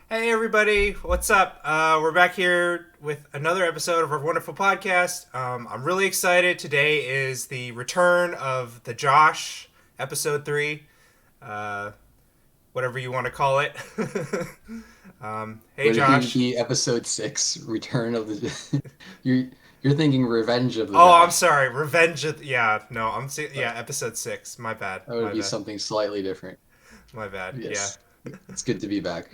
Hey everybody, what's up? We're back here with another episode of our wonderful podcast. I'm really excited. Today is the return of the Josh episode 3, uh, whatever you want to call it. Hey Would it Josh. be episode 6, Return of the You're you're thinking Revenge of the Oh, I'm Josh. sorry. Revenge of yeah, no, yeah, That episode 6. My bad. that would My be bad. something slightly different. My bad. Yeah. Yes. It's good to be back.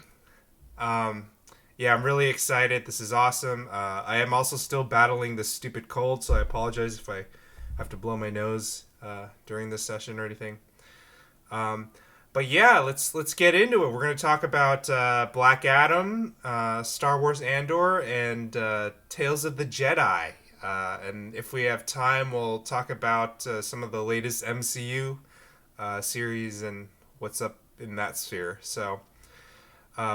Um, yeah, I'm really excited. This is awesome. I am also still battling this stupid cold, so I apologize if I have to blow my nose during this session or anything. Um, but yeah, let's get into it. We're going to talk about Black Adam, Star Wars Andor, and Tales of the Jedi. And if we have time, we'll talk about some of the latest MCU series and what's up in that sphere. So,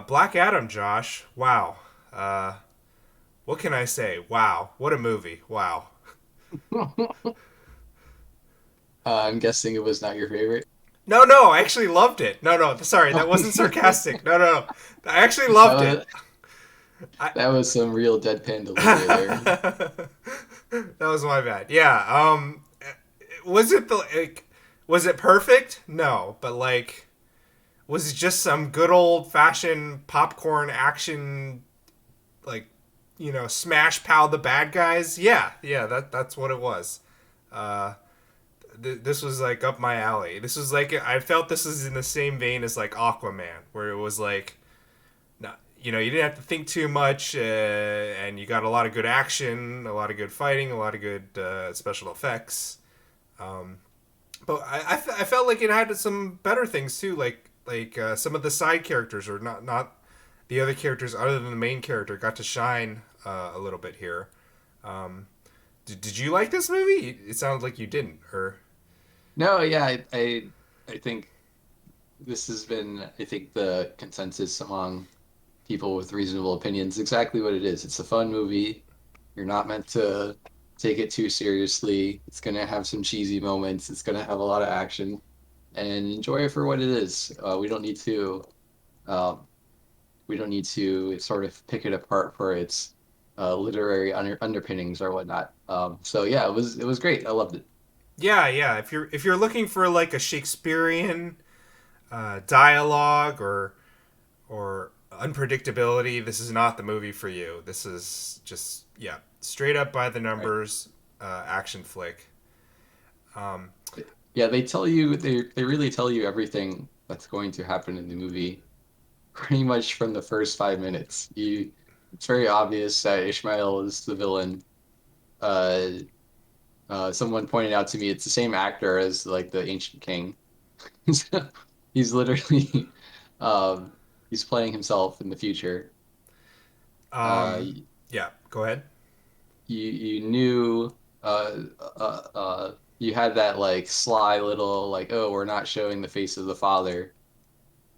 Black Adam, Josh. Wow. Uh, what can I say? Wow. What a movie. Wow. I'm guessing it was not your favorite. No, no, I actually loved it. No, no, sorry, that wasn't sarcastic. No, no, no. I actually That loved it. was I, that was some real deadpan delivery there. that was my bad. Yeah. Was it the like? Was it perfect? No, but like, was it just some good old fashioned popcorn action, like, smash pow the bad guys? Yeah, yeah. That's what it was. Uh, this was like up my alley. This was like I felt this was in the same vein as like Aquaman, where it was like, not you didn't have to think too much, and you got a lot of good action, a lot of good fighting, a lot of good special effects. Um, but I felt like it had some better things too, like some of the side characters or not the other characters other than the main character got to shine a little bit here. Um, did you like this movie? It sounds like you didn't, or No, yeah, I think this has been, I think, the consensus among people with reasonable opinions. Exactly what it is. It's a fun movie. You're not meant to take it too seriously. It's gonna have some cheesy moments. It's gonna have a lot of action, and enjoy it for what it is. Um, we don't need to sort of pick it apart for its literary underpinnings or whatnot. So yeah, it was great. I loved it. yeah, yeah. If you're looking for like a Shakespearean dialogue or unpredictability, this is not the movie for you. This is just yeah, straight up by the Right. numbers action flick. Um, Yeah, they really tell you everything that's going to happen in the movie pretty much from the first 5 minutes. It's very obvious that Ishmael is the villain. Uh, Someone pointed out to me it's the same actor as like the ancient king. So he's literally, um, he's playing himself in the future. Uh, um, yeah, go ahead. you knew, you had that like sly little like, oh, we're not showing the face of the father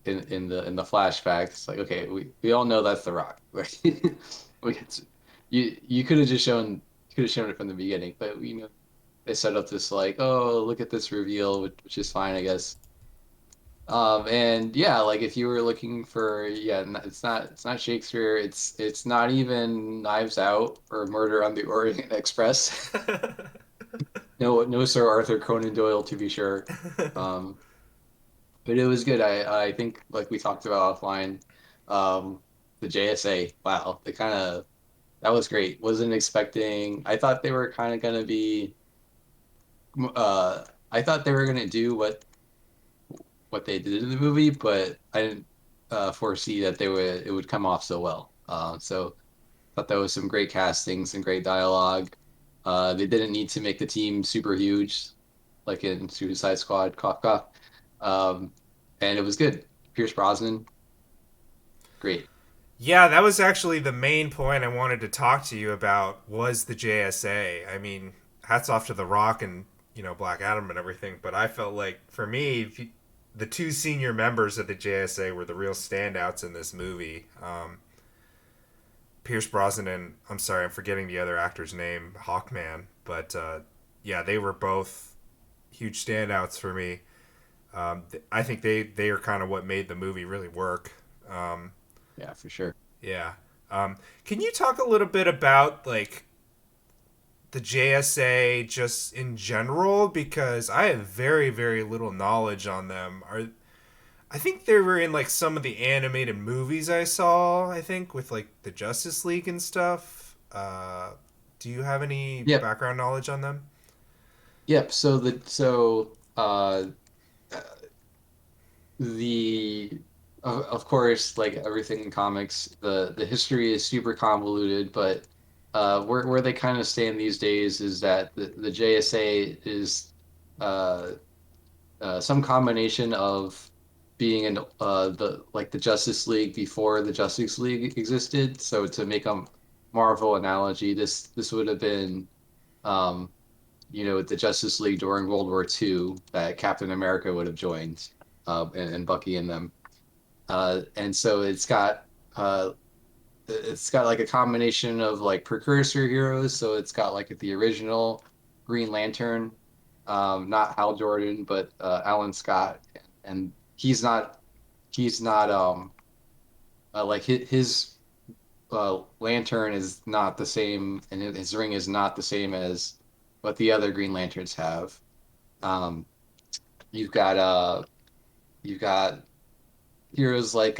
in the flashbacks. Like, okay, we all know that's the Rock. We you could have shown it from the beginning, but they set up this like, oh, look at this reveal, which is fine, I guess. And yeah, like if you were looking for, yeah, it's not Shakespeare. It's not even Knives Out or Murder on the Orient Express. No, Sir Arthur Conan Doyle to be sure. Um, but it was good. I think like we talked about offline, the JSA. Wow, they kind of that was great. Wasn't expecting. I thought they were kind of gonna be. I thought they were gonna do what they did in the movie, but I didn't foresee that it would come off so well. So thought that was some great casting, some great dialogue. They didn't need to make the team super huge, like in Suicide Squad, cough cough. Um, and it was good. Pierce Brosnan, great. Yeah, that was actually the main point I wanted to talk to you about was the JSA. I mean, hats off to The Rock and Black Adam and everything, but I felt like for me, the two senior members of the JSA were the real standouts in this movie. Pierce Brosnan and I'm sorry, I'm forgetting the other actor's name, Hawkman, but yeah, they were both huge standouts for me. I think they are kind of what made the movie really work. Yeah, for sure. Yeah. Can you talk a little bit about like the JSA just in general? Because I have very, very little knowledge on them. Are I think they were in like some of the animated movies I saw, I think, with like the Justice League and stuff. Do you have any Yep. background knowledge on them? Yep. The of course, like everything in comics, the history is super convoluted, but where they kind of stand these days is that the JSA is uh, some combination of being in the like the Justice League before the Justice League existed. So to make a Marvel analogy, this would have been um, the Justice League during World War II that Captain America would have joined, and Bucky and them. And so uh, it's got like a combination of like precursor heroes. So it's got like the original Green Lantern, not Hal Jordan, but Alan Scott, and he's not like his lantern is not the same, and his ring is not the same as what the other Green Lanterns have. Um, you've got you've got heroes like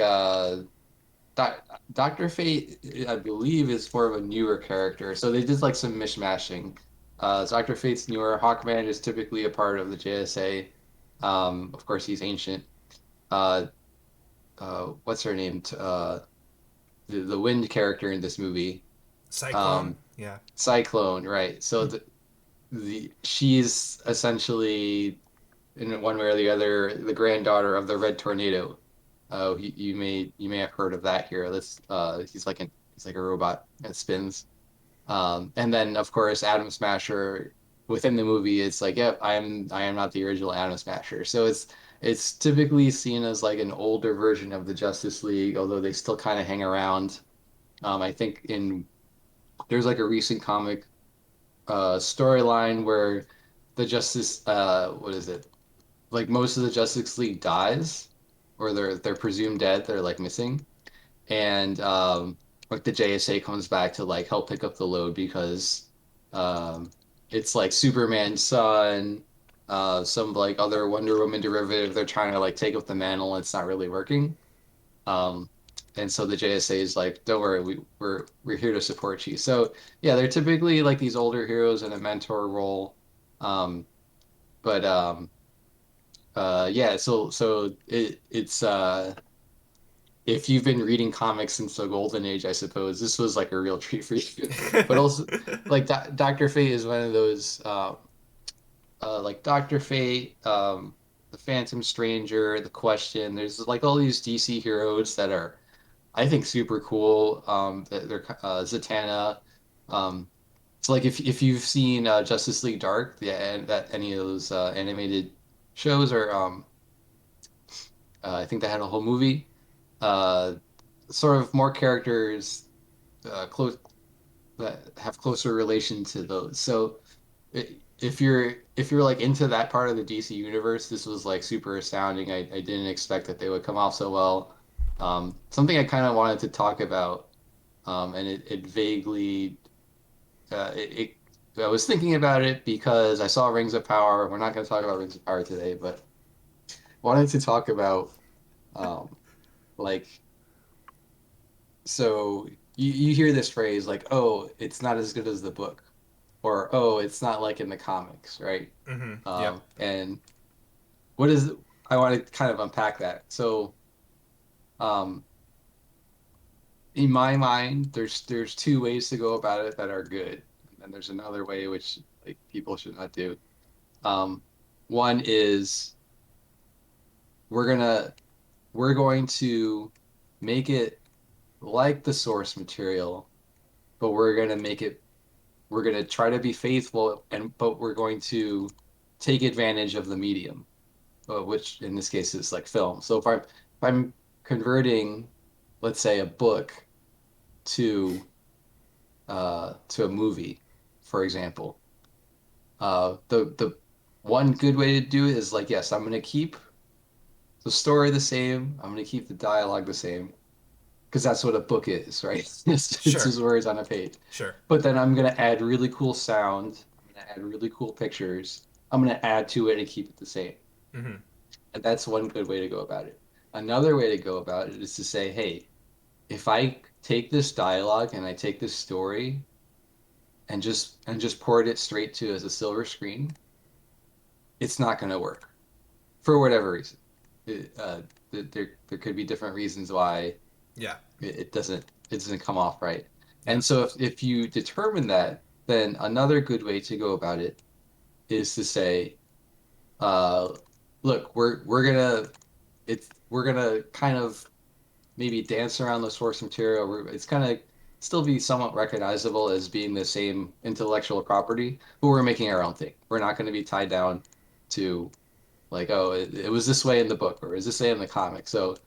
Doctor Fate, I believe, is more of a newer character. So they did like some mishmashing. So Doctor Fate's newer. Hawkman is typically a part of the JSA. Of course, he's ancient. Uh, what's her name? The wind character in this movie. Cyclone? Um, Yeah. Cyclone, right? So the she's essentially in one way or the other the granddaughter of the Red Tornado. You may have heard of that hero. That's he's like a robot that spins. And then of course Atom Smasher within the movie it's like, yep, I am not the original Atom Smasher. So it's typically seen as like an older version of the Justice League, although they still kind of hang around. I think in there's like a recent comic storyline where the Justice what is it? Like most of the Justice League dies, or they're presumed dead. They're like missing, and like the JSA comes back to like help pick up the load because um, it's like Superman's son, some like other Wonder Woman derivative. They're trying to like take up the mantle. And it's not really working. Um, and so the JSA is like, don't worry, we're here to support you. So yeah, they're typically like these older heroes in a mentor role. Um, but yeah, so it's if you've been reading comics since the golden age, I suppose this was like a real treat for you. But also, like Doctor Fate is one of those, like Doctor Fate, the Phantom Stranger, the Question. There's like all these DC heroes that are, I think, super cool. They're Zatanna. Um, so like if you've seen Justice League Dark, yeah, and that any of those animated shows, or I think they had a whole movie. Uh, Sort of more characters close that have closer relation to those. So if you're like into that part of the DC universe, this was like super astounding. I didn't expect that they would come off so well. Something I kind of wanted to talk about, and it vaguely I was thinking about it because I saw Rings of Power. We're not going to talk about Rings of Power today, but wanted to talk about um, like so you hear this phrase like, oh, it's not as good as the book, or oh, it's not like in the comics, right? Yep. And what is I want to kind of unpack that. So, um, in my mind, there's two ways to go about it that are good, and there's another way which like people should not do. Um, One is we're gonna we're going to make it like the source material, but we're going to try to be faithful, but we're going to take advantage of the medium, which in this case is like film. So if I'm converting, let's say, a book to to a movie, for example, the one good way to do it is like, yes, I'm going to keep the story the same, I'm going to keep the dialogue the same, because that's what a book is, right? It's Sure. his words on a page. Sure. But then I'm gonna add really cool sound. I'm gonna add really cool pictures. I'm gonna add to it and keep it the same. Hmm. And that's one good way to go about it. Another way to go about it is to say, hey, if I take this dialogue and I take this story and just port it straight to as a silver screen, it's not gonna work for whatever reason. There could be different reasons why Yeah. it doesn't come off right. Yeah. And so if you determine that, then another good way to go about it is to say, uh, look, we're gonna kind of maybe dance around the source material. It's gonna still be somewhat recognizable as being the same intellectual property, but we're making our own thing. We're not going to be tied down to like, oh, it was this way in the book or is this way in the comic. So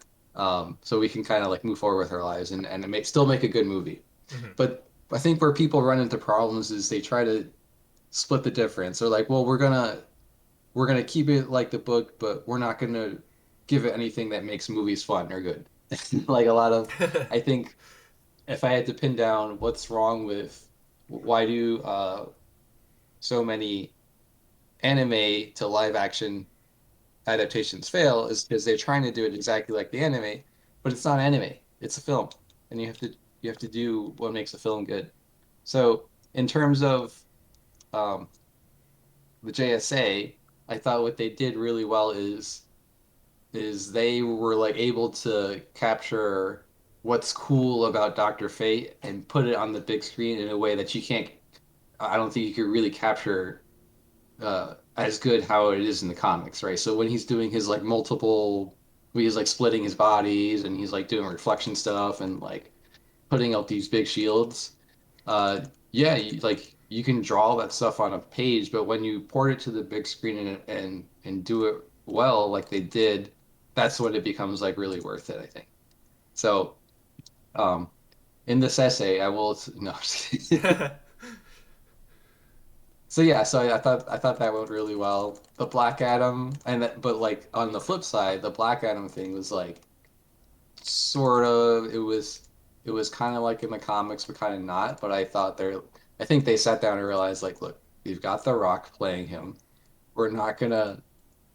we can kind of like move forward with our lives and still make a good movie. Hmm. But I think where people run into problems is they try to split the difference. They're like, well, we're gonna keep it like the book, but we're not gonna give it anything that makes movies fun or good. Like a lot of, I think if I had to pin down what's wrong with why do so many anime to live action adaptations fail is because they're trying to do it exactly like the anime, but it's not anime. It's a film, and you have to do what makes a film good. So in terms of um, the JSA, I thought what they did really well is they were like able to capture what's cool about Dr. Fate and put it on the big screen in a way that you can't. I don't think you could really capture as good how it is in the comics, right? So when he's doing his like multiple, when he's like splitting his bodies and he's like doing reflection stuff and like putting out these big shields, uh, yeah, like you can draw all that stuff on a page, but when you port it to the big screen and do it well, like they did, that's when it becomes like really worth it, I think. So, um, in this essay, I will no. So yeah, so I thought that went really well. The Black Adam but like on the flip side, the Black Adam thing was like sort of it was kind of like in the comics, but kind of not. But I think they sat down and realized like, look, we've got The Rock playing him. We're not gonna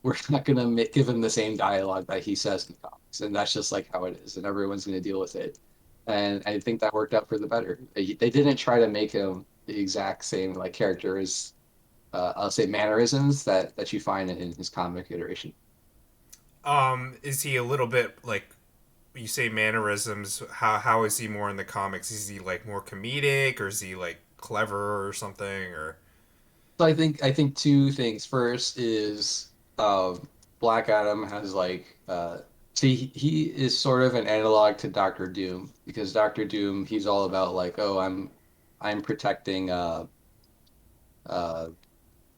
we're not gonna give him the same dialogue that he says in the comics, and that's just like how it is, and everyone's gonna deal with it. And I think that worked out for the better. They didn't try to make him the exact same like character as I'll say mannerisms that you find in his comic iteration. Is he a little bit like you say mannerisms? How is he more in the comics? Is he like more comedic, or is he like clever or something? Or So I think two things. First is Black Adam has like see he is sort of an analog to Doctor Doom because Doctor Doom he's all about like oh I'm protecting uh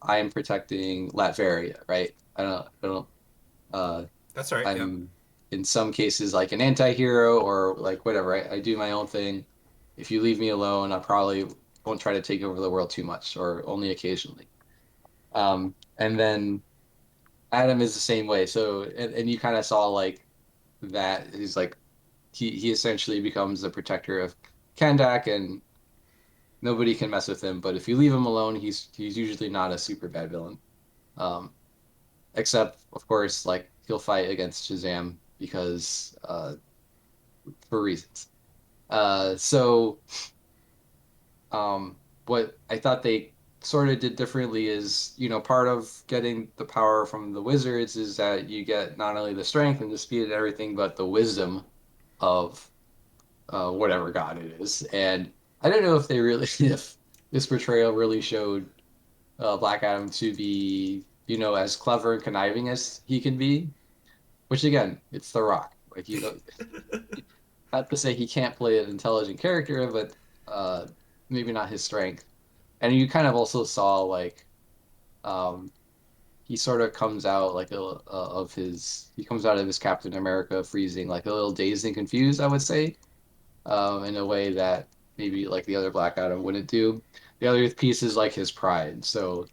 I'm protecting Latveria, right? I don't uh that's right. Yep. I'm in some cases like an anti-hero or like whatever. I do my own thing. If you leave me alone, I probably won't try to take over the world too much or only occasionally. And then Adam is the same way. So and you kind of saw like that he's like he essentially becomes the protector of Kandak and nobody can mess with him. But if you leave him alone, he's usually not a super bad villain. Um, except of course like he'll fight against Shazam because for reasons. So what I thought they sort of did differently is, part of getting the power from the wizards is that you get not only the strength and the speed and everything, but the wisdom of whatever god it is. And I don't know if they really, if this portrayal really showed Black Adam to be, as clever and conniving as he can be, which again, it's The Rock. Like, not to say he can't play an intelligent character, but uh, maybe not his strength. And you kind of also saw like um, he sort of comes out like he comes out of his Captain America freezing like a little dazed and confused, I would say, in a way that maybe like the other Black Adam wouldn't do. The other piece is like his pride. So,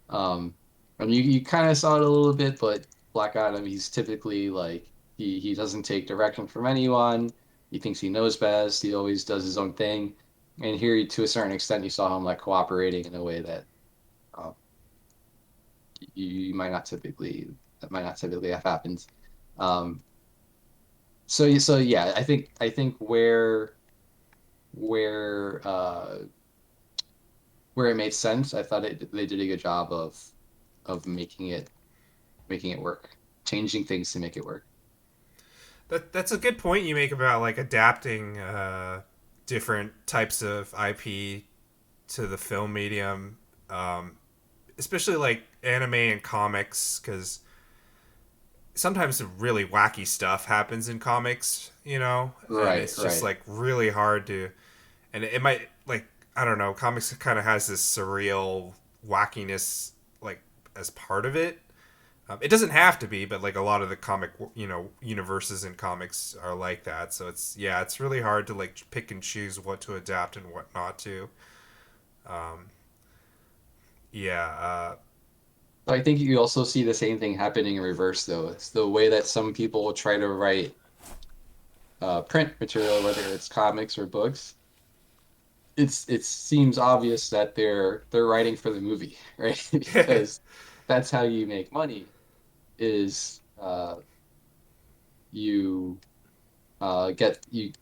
um, and you kind of saw it a little bit, but Black Adam, he's typically like he doesn't take direction from anyone. He thinks he knows best. He always does his own thing. And here, to a certain extent, you saw him like cooperating in a way that um, you might not typically that might not typically have happened. Um, so yeah, I think where where it made sense, I thought they did a good job of making it work, changing things to make it work. That's a good point you make about like adapting different types of IP to the film medium, um, especially like anime and comics, because sometimes really wacky stuff happens in comics, you know, and Right, it's just right. like really hard to, and it might like I don't know, comics kind of has this surreal wackiness like as part of it. It doesn't have to be, but like a lot of the comic, universes in comics are like that. So it's really hard to like pick and choose what to adapt and what not to. Um, yeah, I think you also see the same thing happening in reverse, though. It's the way that some people try to write print material, whether it's comics or books. It seems obvious that they're writing for the movie, right? Because that's how you make money. Is you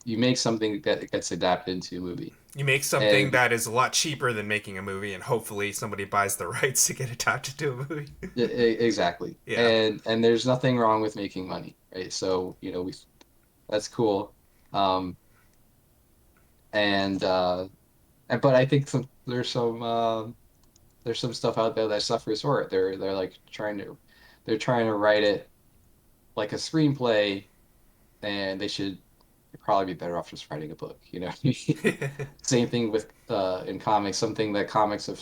you make something that gets adapted into a movie, you make something and that is a lot cheaper than making a movie, and hopefully somebody buys the rights to get adapted to a movie. exactly, Yeah, and there's nothing wrong with making money, right? So we that's cool. Um, and but I think there's some stuff out there that suffers for it. They're like they're trying to write it like a screenplay, and they should probably be better off just writing a book, you know. Same thing with in comics. Something that comics have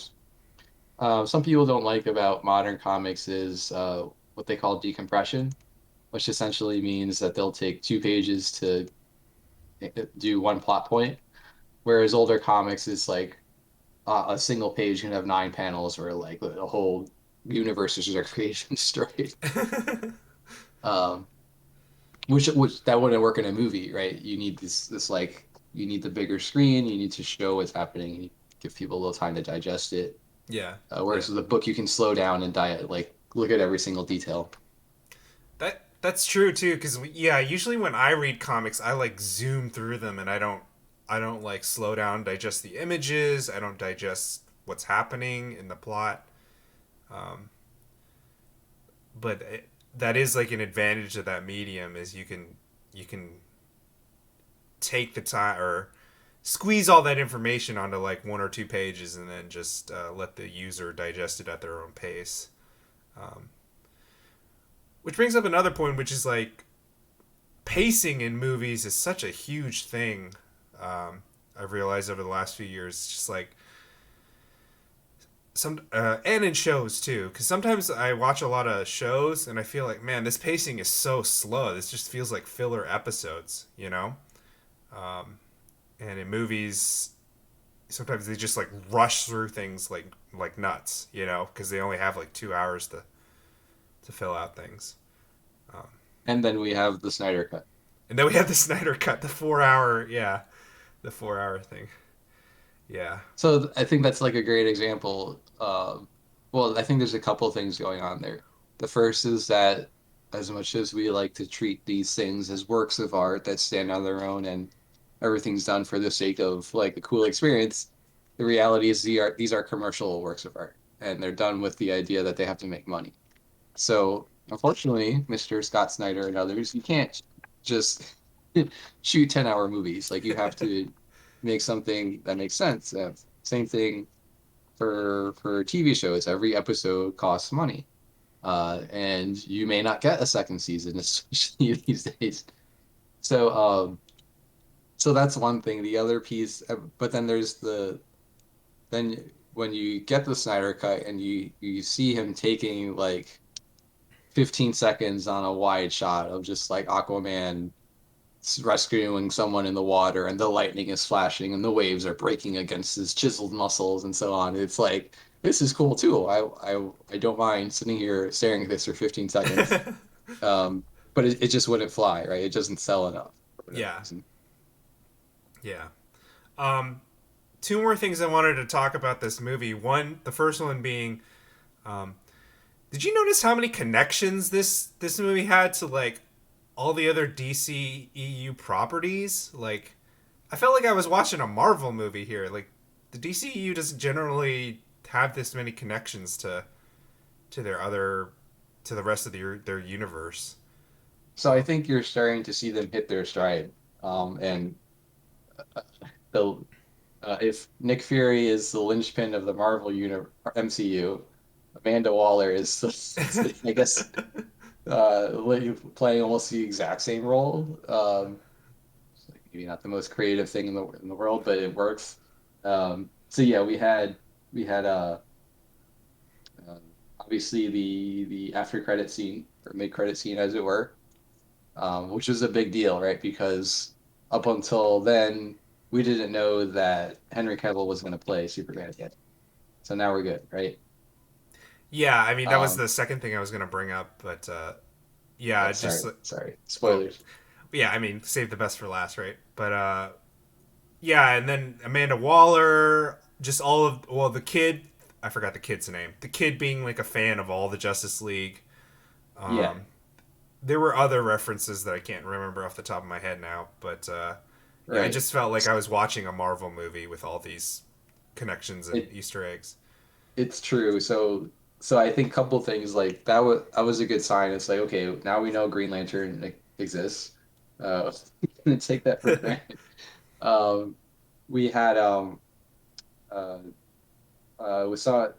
some people don't like about modern comics is what they call decompression, which essentially means that they'll take 2 pages to do one plot point, whereas older comics is like a single page can have 9 panels or like a whole universe is a creation story. Um, which that wouldn't work in a movie, right? You need this like you need the bigger screen, you need to show what's happening, you give people a little time to digest it. yeah, Whereas yeah. with a book, you can slow down and diet like look at every single detail. That's true too. Because yeah, usually when I read comics, I like zoom through them, and I don't like slow down, digest the images. I don't digest what's happening in the plot. Um, but that is like an advantage of that medium is you can take the time or squeeze all that information onto like 1 or 2 pages and then just let the user digest it at their own pace. Um, which brings up another point, which is like pacing in movies is such a huge thing. I've realized over the last few years, it's just like some and in shows too, because sometimes I watch a lot of shows and I feel like, man, this pacing is so slow. This just feels like filler episodes, you know. Um, and in movies, sometimes they just like rush through things like nuts, you know, because they only have like 2 hours to fill out things. Um, And then we have the Snyder Cut. and then we have the Snyder cut, the 4 hour, yeah, the 4 hour thing, yeah. So I think that's like a great example. Well, I think there's a couple things going on there. The first is that as much as we like to treat these things as works of art that stand on their own and everything's done for the sake of like a cool experience, the reality is these are commercial works of art and they're done with the idea that they have to make money. So unfortunately, Mr. Scott Snyder and others, you can't just shoot 10-hour movies. Like you have to make something that makes sense. Same thing for TV shows. Every episode costs money, and you may not get a second season, especially these days. So, so that's one thing. The other piece, but then there's then when you get the Snyder cut and you see him taking like 15 seconds on a wide shot of just like Aquaman rescuing someone in the water and the lightning is flashing and the waves are breaking against his chiseled muscles and so on. It's like this is cool too. I don't mind sitting here staring at this for 15 seconds. Um, but it just wouldn't fly, right? It doesn't sell enough for whatever Yeah, reason. Yeah. Um, two more things I wanted to talk about this movie. One, the first one being, um, did you notice how many connections this movie had to like all the other DC EU properties? Like, I felt like I was watching a Marvel movie here. Like, the DCEU doesn't generally have this many connections to their other to the rest of their universe. So I think you're starting to see them hit their stride. And the if Nick Fury is the linchpin of the Marvel MCU, Amanda Waller is, I guess, playing almost the exact same role. Maybe not the most creative thing in the world, but it works. So yeah, we had uh, obviously the after credit scene or mid credit scene, as it were, which was a big deal, right? Because up until then, we didn't know that Henry Cavill was going to play Superman yet. So now we're good, right? Yeah, I mean that was Um, the second thing I was gonna bring up, but yeah, just sorry, oh spoilers. yeah, I mean save the best for last, right? But yeah, and then Amanda Waller, just all of the kid, I forgot the kid's name. The kid being like a fan of all the Justice League. Yeah, Um, there were other references that I can't remember off the top of my head now, but yeah, I right. just felt like I was watching a Marvel movie with all these connections and It Easter eggs. it's true. So I think a couple things like that was a good sign. It's like, okay, now we know Green Lantern exists. Uh, take that for granted. Um, we had uh, we saw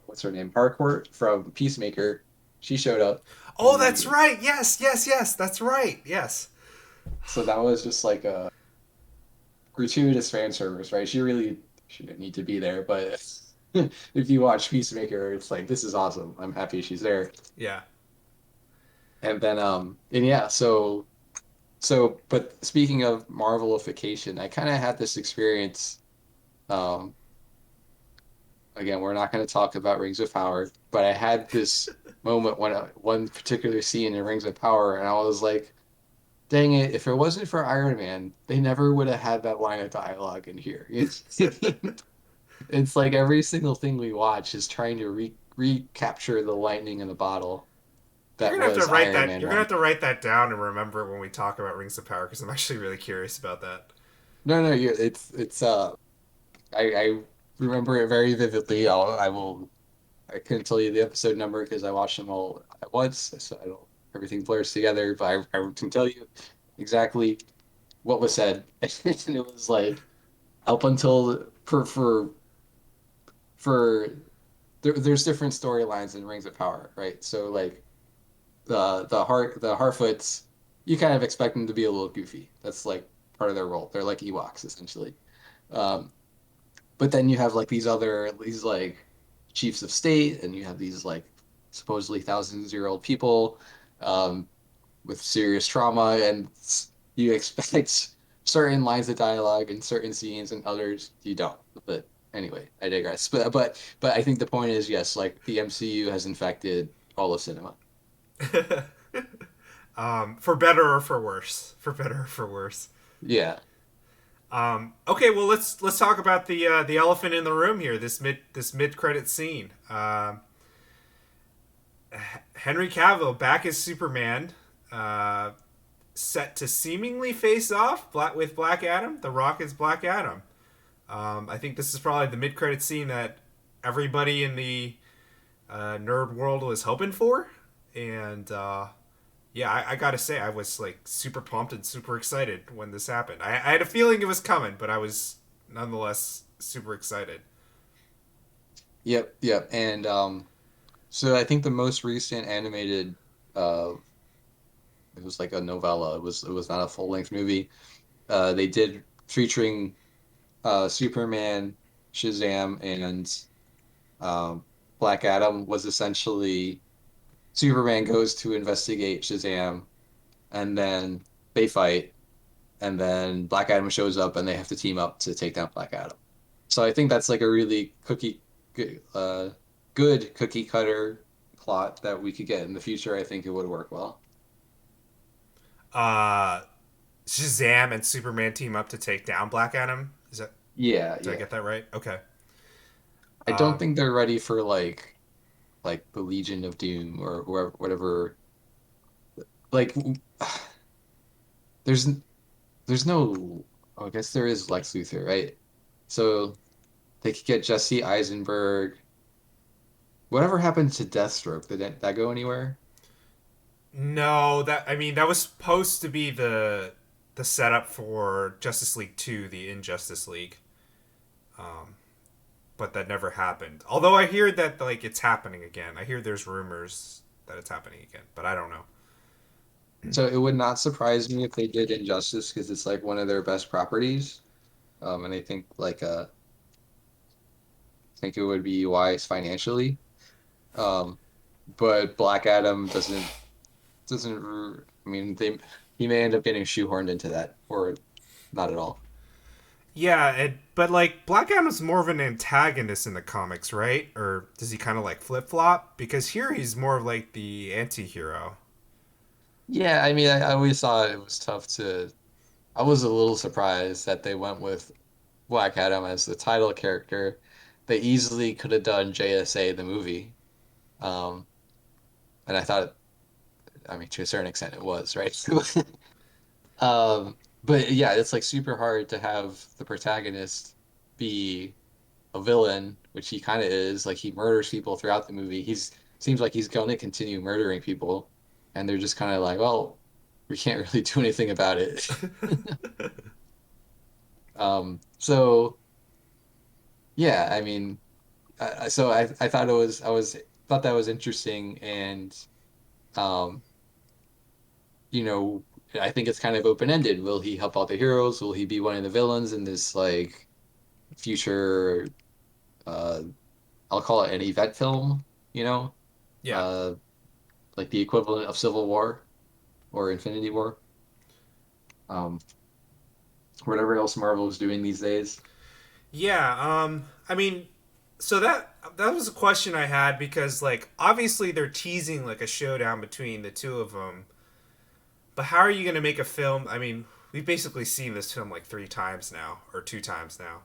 what's her name, Harcourt from Peacemaker. She showed up in Oh, the that's movie, right. Yes, yes, yes. That's right. Yes. so that was just like a gratuitous fan service, right? She didn't need to be there, but if you watch Peacemaker, it's like this is awesome. I'm happy she's there. Yeah. And then and yeah, so but speaking of Marvelification, I kind of had this experience. Um, again, we're not going to talk about Rings of Power, but I had this moment when one particular scene in Rings of Power, and I was like, dang it, if it wasn't for Iron Man, they never would have had that line of dialogue in here. It's like every single thing we watch is trying to recapture the lightning in the bottle You're that gonna have to was write Iron that. Man You're gonna 1. have to write that down and remember it when we talk about Rings of Power because I'm actually really curious about that. No, no, it's I remember it very vividly. I couldn't tell you the episode number because I watched them all at once, so I don't everything blurs together, but I can tell you exactly what was said. And it was like up until for there's different storylines in Rings of Power, right? So like the Harfoots, you kind of expect them to be a little goofy. That's like part of their role. They're like Ewoks essentially. Um, but then you have like these like chiefs of state, and you have these like supposedly thousands-year-old people um, with serious trauma, and you expect certain lines of dialogue in certain scenes, and others you don't. But anyway, I digress. But I think the point is yes, like the MCU has infected all of cinema. For better or for worse. For better or for worse. Yeah. Okay, well let's talk about the elephant in the room here. This mid credit scene. Henry Cavill back as Superman. Uh, Set to seemingly face off with Black Adam. The Rock is Black Adam. I think this is probably the mid credit scene that everybody in the nerd world was hoping for, and yeah, I gotta say I was like super pumped and super excited when this happened. I had a feeling it was coming, but I was nonetheless super excited. Yep. Yep. And so I think the most recent animated uh it was like a novella. It was not a full-length movie. They did featuring Superman, Shazam, and um, Black Adam was essentially Superman goes to investigate Shazam, and then they fight, and then Black Adam shows up, and they have to team up to take down Black Adam. So I think that's like a really good cookie cutter plot that we could get in the future. I think it would work well. Uh, Shazam and Superman team up to take down Black Adam. Is that Yeah, did I yeah. get that right? Okay. I don't Um, think they're ready for like the Legion of Doom or whoever whatever like there's there's no I guess there is Lex Luthor, right? So they could get Jesse Eisenberg. Whatever happened to Deathstroke? Did that go anywhere? no, that I mean that was supposed to be the setup for Justice League 2, the Injustice League. But that never happened. Although I hear that like it's happening again. I hear there's rumors that it's happening again, but I don't know. So it would not surprise me if they did Injustice because it's like one of their best properties. And I think think it would be wise financially. Um, but Black Adam doesn't. I mean, he may end up getting shoehorned into that, or not at all. Yeah, but like Black Adam's more of an antagonist in the comics, right? Or does he kind of like flip flop? Because here he's more of like the anti-hero. Yeah, I mean, I always thought it was tough to. I was a little surprised that they went with Black Adam as the title character. They easily could have done JSA the movie, um, and I thought, I mean, to a certain extent, it was right. But yeah, it's like super hard to have the protagonist be a villain, which he kind of is. Like he murders people throughout the movie. He's seems like he's going to continue murdering people, and they're just kind of like, well, we can't really do anything about it. So yeah, I mean, I thought thought that was interesting, and um, you know, I think it's kind of open ended. Will he help out the heroes? Will he be one of the villains in this like future? Uh, I'll call it an event film. You know, Yeah. uh, like the equivalent of Civil War or Infinity War, um, whatever else Marvel is doing these days. Yeah, I mean, so that was a question I had because like obviously they're teasing like a showdown between the two of them. But how are you going to make a film? I mean, we've basically seen this film like 3 times now or 2 times now.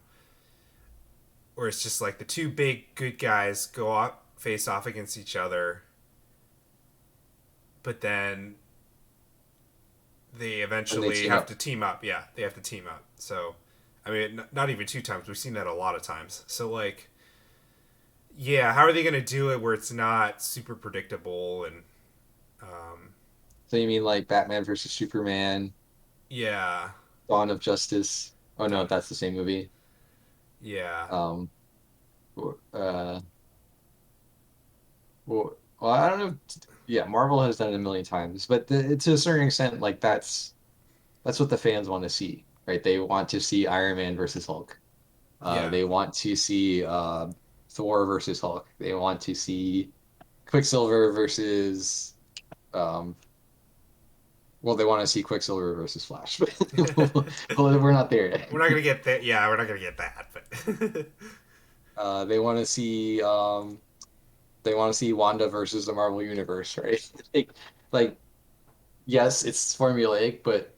Where it's just like the two big good guys go off, face off against each other, but then they And they eventually team have up. to team up. Yeah, they have to team up. So, I mean, not even 2 times. We've seen that a lot of times. So, like, yeah, how are they going to do it where it's not super predictable and, So you mean like Batman versus Superman, yeah, Dawn of Justice? Oh no, done. that's the same movie. Yeah, Um, uh, well, I don't know. Yeah, Marvel has done it a million times, but to a certain extent, like that's what the fans want to see, right? They want to see Iron Man versus Hulk. yeah. They want to see Thor versus Hulk. They want to see Quicksilver versus um, well, they want to see Quicksilver versus Flash. Well, we're not there We're not yet. gonna get that. Yeah, we're not gonna get that. But They want to see Wanda versus the Marvel Universe, right? Like, yes, it's formulaic, but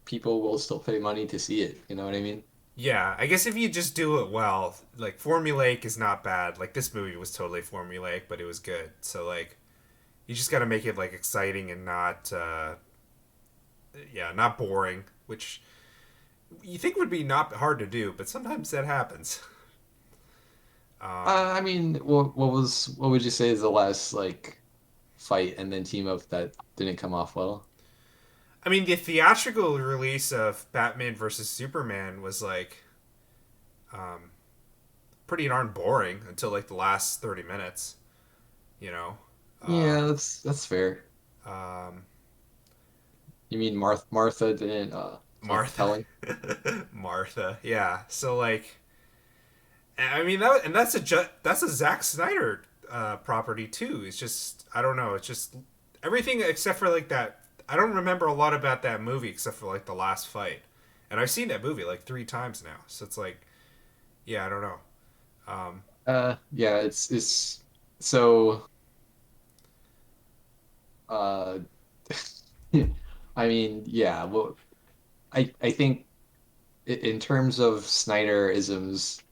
people will still pay money to see it. You know what I mean? yeah, I guess if you just do it well, like formulaic is not bad. Like this movie was totally formulaic, but it was good. So like, you just got to make it like exciting and not, yeah, not boring. Which you think would be not hard to do, but sometimes that happens. I mean, what would you say is the last like fight and then team up that didn't come off well? I mean, the theatrical release of Batman versus Superman was like pretty darn boring until like the last 30 minutes. You know, Yeah, that's fair. um, You mean Martha didn't look Martha, compelling? Martha. Yeah. So like, I mean that, and that's a Zack Snyder property too. It's just I don't know. It's just everything except for like that. I don't remember a lot about that movie except for like the last fight, and I've seen that movie like 3 times now. So it's like, yeah, I don't know. Yeah, it's so uh I mean, yeah, well, I think in terms of Snyder-isms,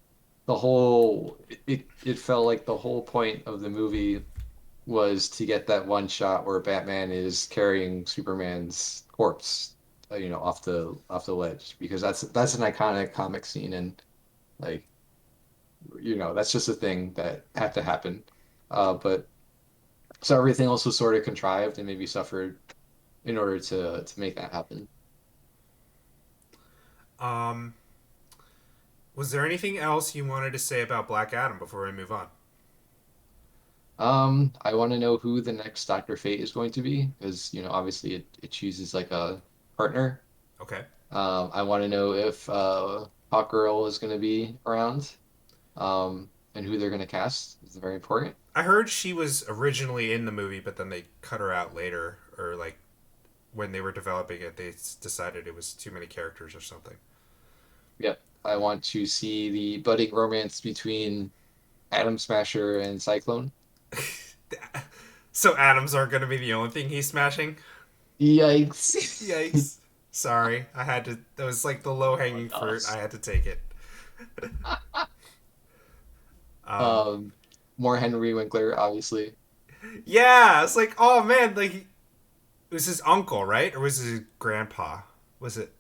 the whole it felt like the whole point of the movie was to get that one shot where Batman is carrying Superman's corpse, off the ledge because that's an iconic comic scene and like that's just a thing that had to happen. But so everything else was sort of contrived and maybe suffered in order to make that happen. Um, was there anything else you wanted to say about Black Adam before we move on? I want to know who the next Doctor Fate is going to be because obviously it chooses like a partner. Okay. I want to know if Hawkgirl is going to be around, and who they're going to cast. It's very important. I heard she was originally in the movie, but then they cut her out later, or like when they were developing it, they decided it was too many characters or something. Yep. I want to see the budding romance between Atom Smasher and Cyclone. So atoms aren't going to be the only thing he's smashing. Yikes. Yikes! Sorry, I had to. That was like the low Oh, hanging no. fruit. I had to take it. Um, Um, More Henry Winkler, obviously. yeah, it's like, oh man, like it was his uncle, right, or was it his grandpa? Was it?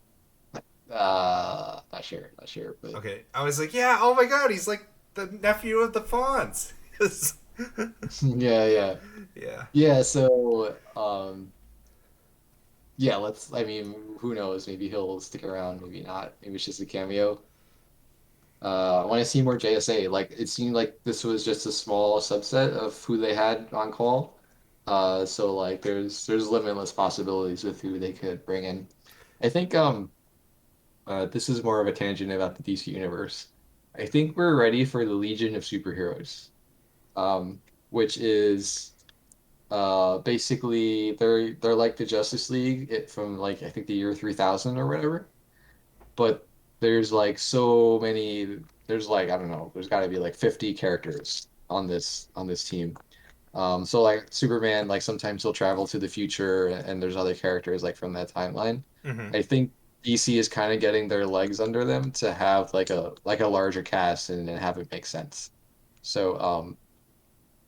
Not sure, but Okay, I was like, yeah. Oh my god, he's like the nephew of the Fawns. yeah, yeah. Yeah. Yeah, so yeah, I mean, who knows? Maybe he'll stick around, maybe not. Maybe it's just a cameo. I want to see more JSA. Like it seemed like this was just a small subset of who they had on call. So like there's limitless possibilities with who they could bring in. I think this is more of a tangent about the DC universe. I think we're ready for the Legion of Superheroes, which is basically they're like the Justice League from like I think the year 3000 or whatever. But there's like so many. There's like I don't know. There's got to be like 50 characters on this team. So like Superman, like sometimes he'll travel to the future, and there's other characters like from that timeline. Mm-hmm. I think DC is kind of getting their legs under them to have like a larger cast and have it make sense. So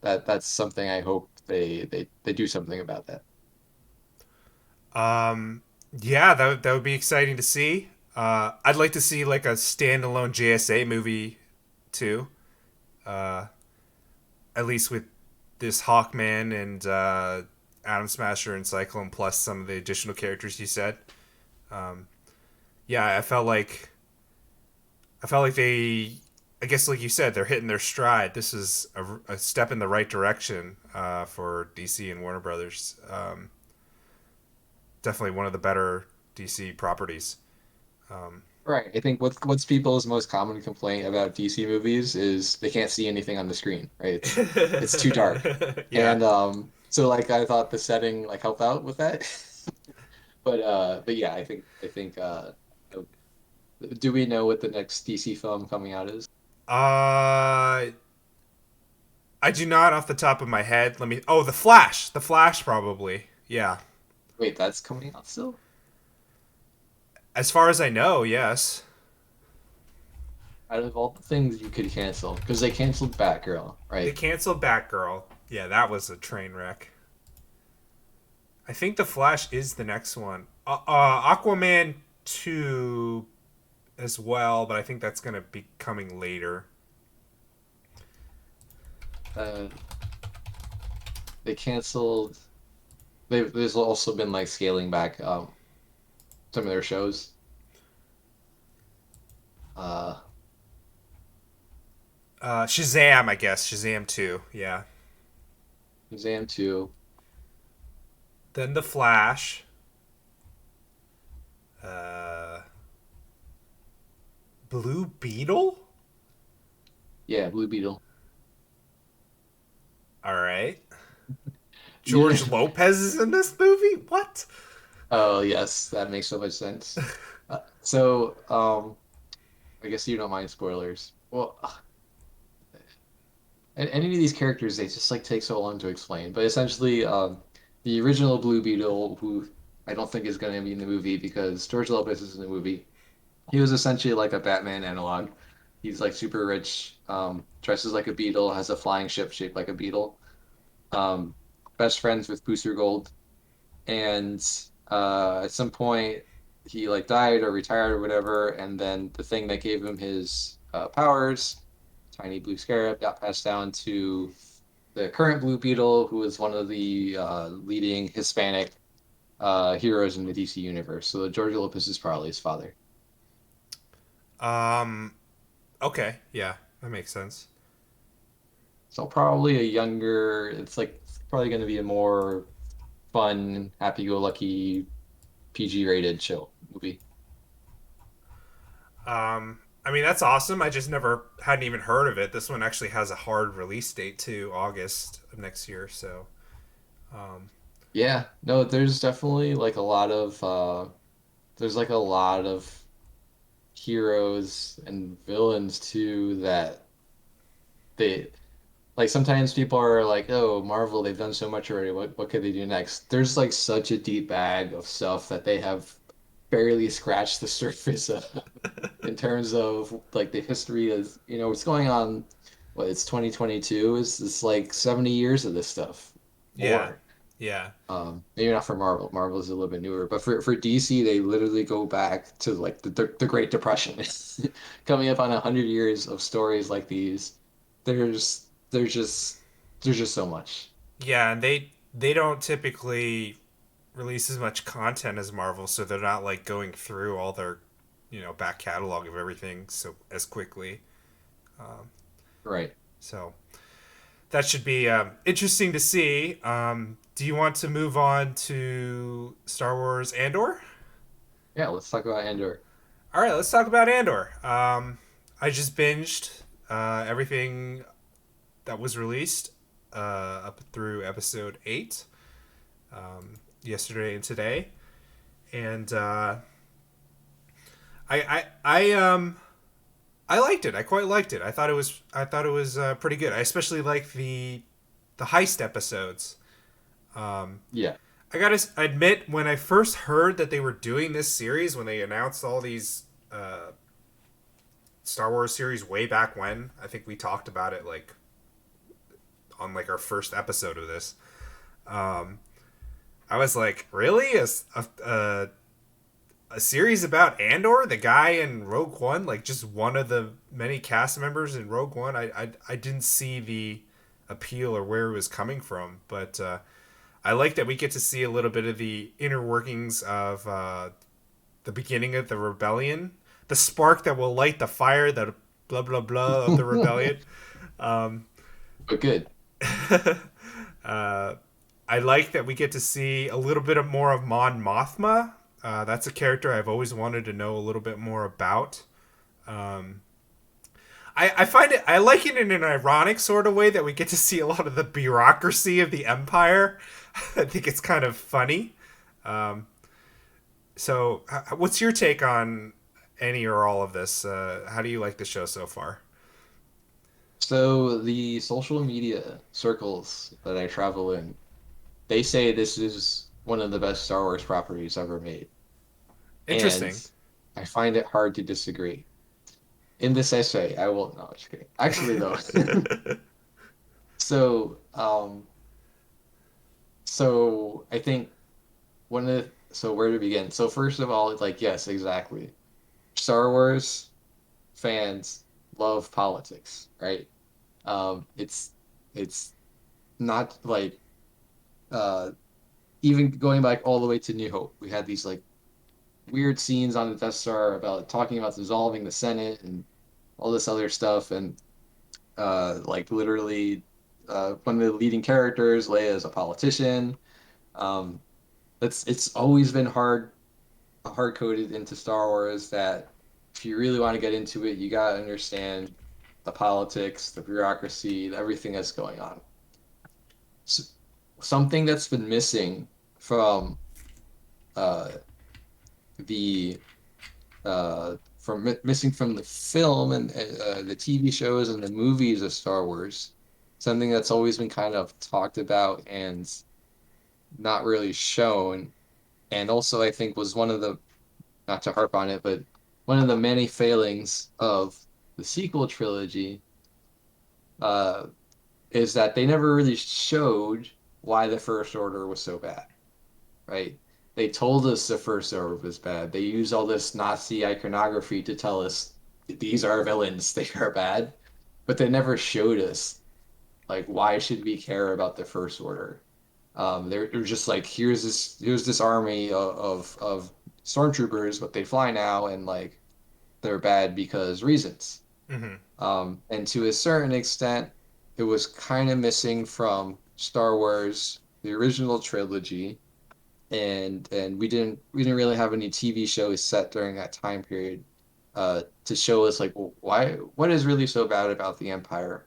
that's something I hope they do something about that. Yeah, that would be exciting to see. I'd like to see like a standalone JSA movie too. Uh, at least with this Hawkman and Atom Smasher and Cyclone plus some of the additional characters you said. Um, yeah, I felt like they, I guess like you said, they're hitting their stride. This is a step in the right direction for DC and Warner Brothers. Definitely one of the better DC properties. Um, Right. I think what's people's most common complaint about DC movies is they can't see anything on the screen, right? It's too dark. yeah. And so like I thought the setting like helped out with that. But yeah, I think do we know what the next DC film coming out is? Uh, I do not off the top of my head. Let me. Oh, the Flash. The Flash, probably. Yeah. Wait, that's coming out still? As far as I know, yes. Out of all the things you could cancel, because they canceled Batgirl, They right? canceled Batgirl. Yeah, that was a train wreck. I think the Flash is the next one. Aquaman 2 as well, but I think that's going to be coming later. Uh, they canceled. There's also been like scaling back some of their shows. Uh, Shazam, I guess. Shazam 2. Yeah. Shazam 2. Then the Flash. Uh, Blue Beetle? Yeah, Blue Beetle. All right. Yeah. George Lopez is in this movie? What? Oh, yes, that makes so much sense. So, I guess you don't mind spoilers. Well, any of these characters, they just like take so long to explain. But essentially, the original Blue Beetle, who I don't think is going to be in the movie because George Lopez is in the movie. He was essentially like a Batman analog. He's like super rich, dresses like a beetle, has a flying ship shaped like a beetle. Um, best friends with Booster Gold, and at some point he like died or retired or whatever, and then the thing that gave him his powers, tiny blue scarab, got passed down to the current Blue Beetle, who is one of the leading Hispanic heroes in the DC universe. So George Lopez is probably his father. Um. Okay. Yeah, that makes sense. So probably a younger. It's like it's probably going to be a more fun, happy-go-lucky, PG-rated show movie. I mean, that's awesome. I just never hadn't even heard of it. This one actually has a hard release date too, August of next year. So, um, Yeah, no, there's definitely like a lot of there's like a lot of heroes and villains too that they like sometimes people are like, "Oh, Marvel, they've done so much already. What could they do next?" There's like such a deep bag of stuff that they have barely scratched the surface of in terms of like the history of, what's going on. What, it's 2022, is it's like 70 years of this stuff. yeah, More. yeah, Maybe not for Marvel. Marvel is a little bit newer, but for DC, they literally go back to like the Great Depression, coming up on 100 years of stories like these. There's just so much. yeah. And they don't typically release as much content as Marvel, so they're not like going through all their, back catalog of everything so as quickly. Right. So that should be interesting to see. Do you want to move on to Star Wars Andor? Yeah. Let's talk about Andor. All right, let's talk about Andor. I just binged everything that was released up through episode 8 yesterday and today, and I liked it. I quite liked it. I thought it was pretty good. I especially like the heist episodes. Yeah. I gotta admit, when I first heard that they were doing this series, when they announced all these Star Wars series way back when, I think we talked about it like on like our first episode of this. Um, I was like, really, a series about Andor, the guy in Rogue One, like just one of the many cast members in Rogue One. I didn't see the appeal or where it was coming from, but I like that we get to see a little bit of the inner workings of the beginning of the rebellion, the spark that will light the fire, that blah blah blah of the rebellion. Um, But good. uh, I like that we get to see a little bit of more of Mon Mothma. That's a character I've always wanted to know a little bit more about. Um, I find it, I like it in an ironic sort of way that we get to see a lot of the bureaucracy of the Empire. I think it's kind of funny. Um, so, what's your take on any or all of this? How do you like the show so far? So the social media circles that I travel in, they say this is one of the best Star Wars properties ever made. And Interesting. I find it hard to disagree. In this essay, I will, no, just kidding. Actually, though, so, so I think so where to begin? So first of all, like, yes, exactly. Star Wars fans love politics, right? It's it's not like uh even going back all the way to New Hope, we had these like weird scenes on the Death Star about talking about dissolving the Senate and all this other stuff, and like literally, one of the leading characters, Leia, is a politician. Um, it's always been hard coded into Star Wars that if you really want to get into it, you gotta understand the politics, the bureaucracy, everything that's going on. S Something that's been missing from uh, the missing from the film and the TV shows and the movies of Star Wars, something that's always been kind of talked about and not really shown, and also I think was one of the, not to harp on it, but one of the many failings of the sequel trilogy uh, is that they never really showed why the First Order was so bad, right? They told us the First Order was bad. They used all this Nazi iconography to tell us these are villains, they are bad, but they never showed us like why should we care about the First Order. They're just like here's this army of stormtroopers, but they fly now and like they're bad because reasons. Hmm. And to a certain extent, it was kind of missing from Star Wars, the original trilogy, and we didn't really have any TV shows set during that time period to show us like well, why what is really so bad about the Empire.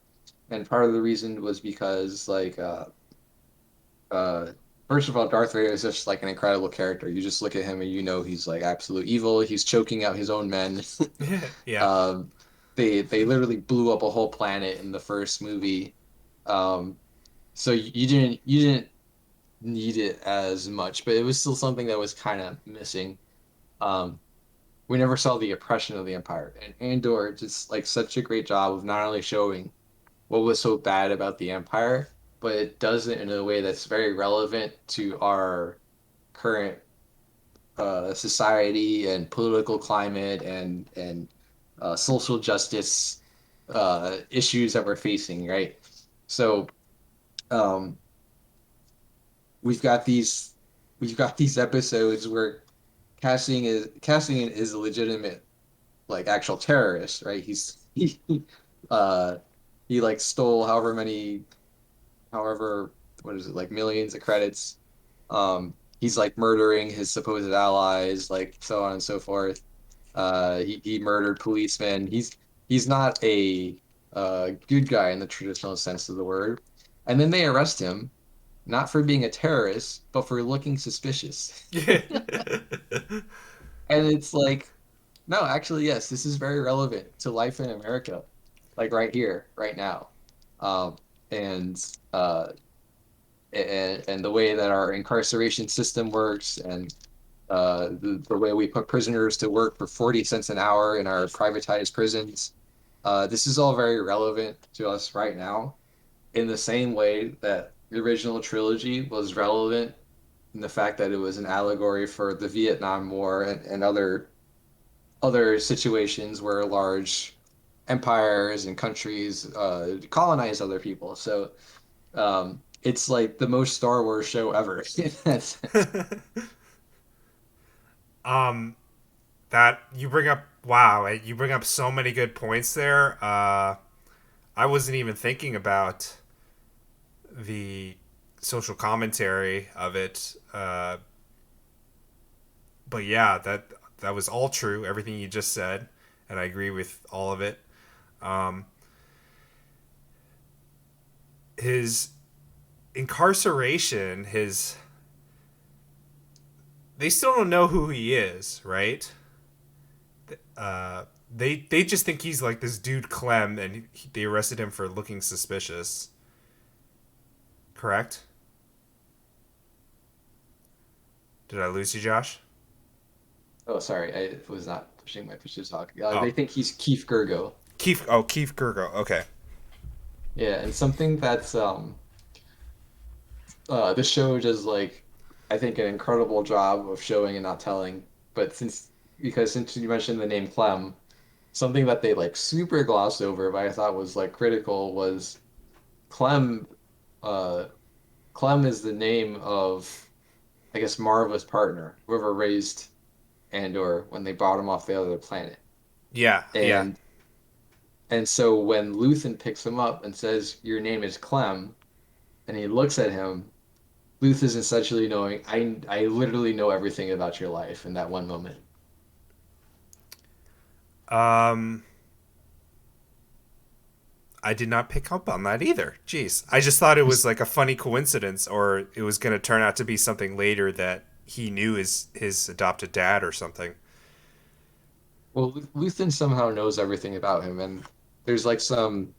And part of the reason was because uh, first of all, Darth Vader is just like an incredible character. You just look at him and you know he's like absolute evil. He's choking out his own men. Yeah. Um, they literally blew up a whole planet in the first movie. Um, so you didn't need it as much, but it was still something that was kind of missing. Um, we never saw the oppression of the Empire, and Andor just like such a great job of not only showing what was so bad about the Empire, but it does it in a way that's very relevant to our current society and political climate and social justice issues that we're facing, right? So um, we've got these we've got these episodes where Cassian is a legitimate like actual terrorist, right? Uh, he like stole however what is it like millions of credits. He's like murdering his supposed allies, like so on and so forth. He murdered policemen. He's not a good guy in the traditional sense of the word. And then they arrest him, not for being a terrorist, but for looking suspicious. Yeah. And it's like, no, actually, yes, this is very relevant to life in America, like right here, right now. Um, and uh, and the way that our incarceration system works and the way we put prisoners to work for 40 cents an hour in our privatized prisons. This is all very relevant to us right now in the same way that the original trilogy was relevant in the fact that it was an allegory for the Vietnam War and other situations where large empires and countries colonize other people. So it's like the most Star Wars show ever in that sense. um, that you bring up. Wow, you bring up so many good points there. I wasn't even thinking about the social commentary of it. But yeah, that was all true. Everything you just said, and I agree with all of it. Um, his incarceration, his they still don't know who he is, right? They just think he's like this dude Clem, and they arrested him for looking suspicious. Correct? Did I lose you, Josh? Oh, sorry, I was not pushing my push to talk. Oh, They think he's Keith Gergo. Keith. Oh, Keith Gergo. Okay. Yeah, and something that's the show does like I think an incredible job of showing and not telling. But since you mentioned the name Clem, something that they like super glossed over, but I thought was like critical was Clem. Uh, Clem is the name of I guess Marva's partner, whoever raised Andor when they brought him off the other planet. Yeah. Yeah. And and so when Luthen picks him up and says, "Your name is Clem," and he looks at him, Luth is essentially knowing, I literally know everything about your life in that one moment. Um, I did not pick up on that either. Jeez. I just thought it was like a funny coincidence, or it was going to turn out to be something later that he knew his adopted dad or something. Well, Luthen somehow knows everything about him, and there's like some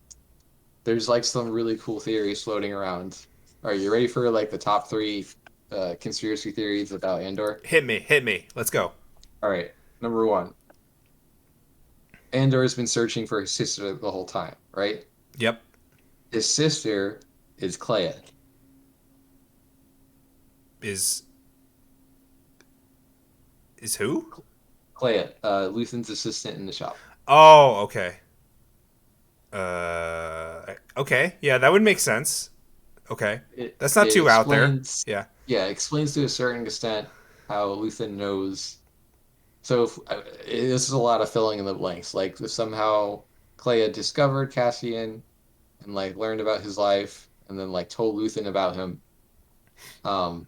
there's like some really cool theories floating around. Are you ready for like the top three conspiracy theories about Andor. Hit me. Let's go. All right, number one, Andor has been searching for his sister the whole time, right? Yep. His sister is Clea. Is who? Clea, Luthen's assistant in the shop. Oh, okay. Okay. Yeah, that would make sense. Okay. That's not It too out there. explains, Yeah. yeah, it explains to a certain extent how Luthen knows. So this is a lot of filling in the blanks. Like if somehow Clea discovered Cassian and like learned about his life, and then like told Luthen about him. Um,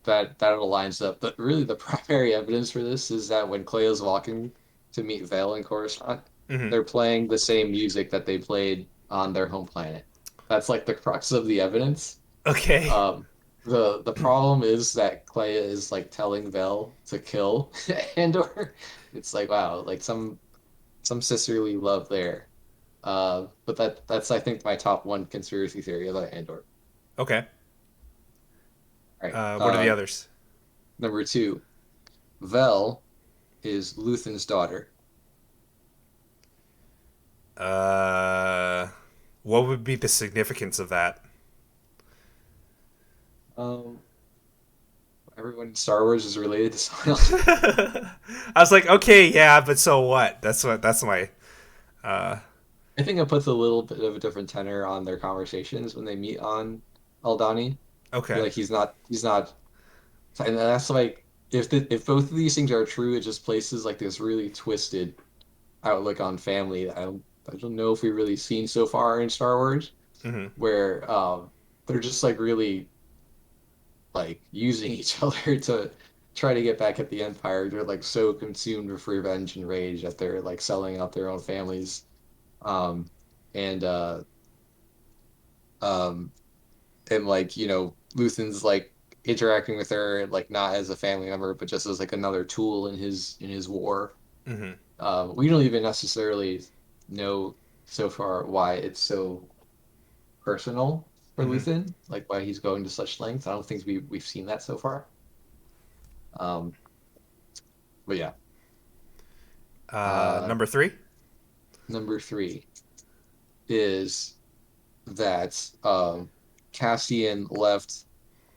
that all lines up. But really, the primary evidence for this is that when Cleo's walking to meet Vale and Coruscant, Hmm. they're playing the same music that they played on their home planet. That's like the crux of the evidence. Okay. Um, the problem is that Clea is like telling Vale to kill Andor. It's like wow, like some sisterly love there. But that's I think my top one conspiracy theory about Andor. Okay. All right. What are the others? Number two, Vel is Luthen's daughter. Uh, what would be the significance of that? Um, Everyone in Star Wars is related to someone else. I was like, okay, yeah, but so what? That's my. Uh, I think it puts a little bit of a different tenor on their conversations when they meet on Aldani. okay. Like he's not, and that's like if both of these things are true, it just places like this really twisted outlook on family. I don't know if we've really seen so far in Star Wars, Hmm. where they're just like really like using each other to try to get back at the Empire. They're like so consumed with revenge and rage that they're like selling out their own families. Um, and um, and like Luthen's like interacting with her like not as a family member, but just as like another tool in his war. Hmm. We don't even necessarily know so far why it's so personal for Hmm. Luthen, like why he's going to such lengths. I don't think we've seen that so far. Um, but yeah, uh, Number three. number three is that Cassian left.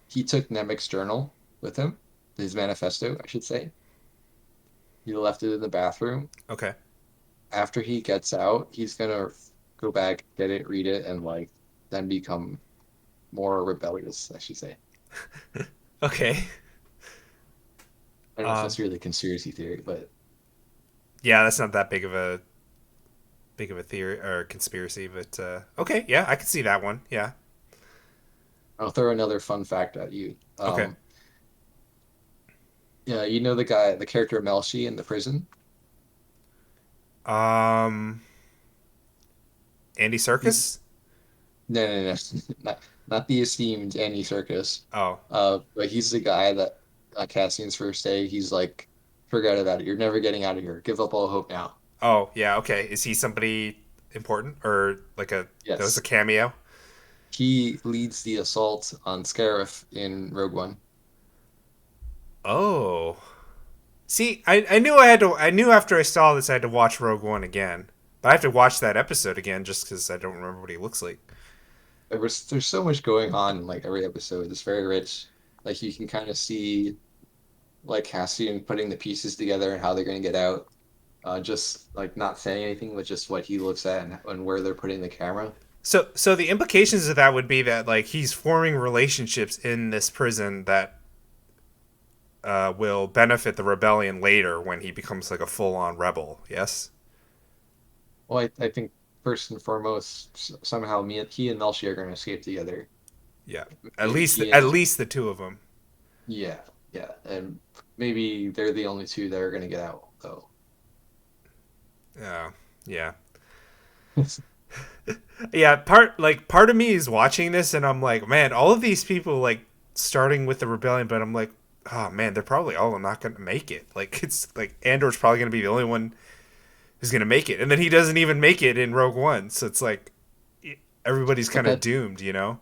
He took Nemec's journal with him, his manifesto, I should say. He left it in the bathroom. Okay. After he gets out, he's gonna go back, get it, read it, and like then become more rebellious, I should say. Okay. I don't know if Um, that's really a conspiracy theory, but yeah, that's not that big of a theory or conspiracy, but okay, yeah, I can see that one. Yeah. I'll throw another fun fact at you. Okay. Yeah, you know the guy, the character Melshi in the prison? Um, Andy He's Circus. no, not the esteemed Andy Serkis. Oh. But he's the guy that Cassian's first day, he's like, forget about it. You're never getting out of here. Give up all hope now. Oh, yeah. Okay. Is he somebody important or like a that was a Yes. cameo? He leads the assault on Scarif in Rogue One. Oh. See, I knew I had to. I knew after I saw this, I had to watch Rogue One again. But I have to watch that episode again just because I don't remember what he looks like. There's so much going on in like every episode. It's very rich. Like you can kind of see like Cassian putting the pieces together and how they're going to get out. Just like not saying anything, but just what he looks at and where they're putting the camera. So the implications of that would be that like he's forming relationships in this prison that will benefit the rebellion later when he becomes like a full on rebel. Yes. Well, I think first and foremost, somehow he and Melshi are going to escape together. Yeah. Maybe he At and least the two of them. yeah, yeah, and maybe they're the only two that are going to get out though. Yeah. Yeah. Yeah, part of me is watching this and I'm like, man, all of these people like starting with the rebellion, but I'm like, oh man, they're probably all not gonna make it. Like it's like Andor's probably gonna be the only one who's gonna make it, and then he doesn't even make it in Rogue One, so it's like everybody's But kind of doomed, you know?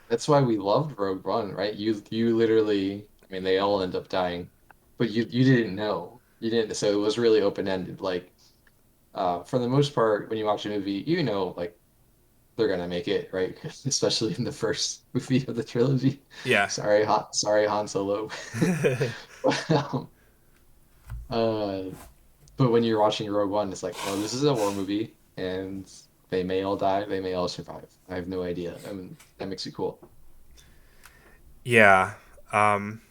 that's why we loved Rogue One, right? You literally, I mean, they all end up dying, but you didn't know. You didn't, so it was really open-ended. Like, for the most part, when you watch a movie, you know, like they're gonna make it, right? Especially in the first movie of the trilogy. Yeah. Sorry, Han Solo. But, uh, but when you're watching Rogue One, it's like, no, this is a war movie, and they may all die, they may all survive. I have no idea. I mean, that makes it cool. Yeah. Um,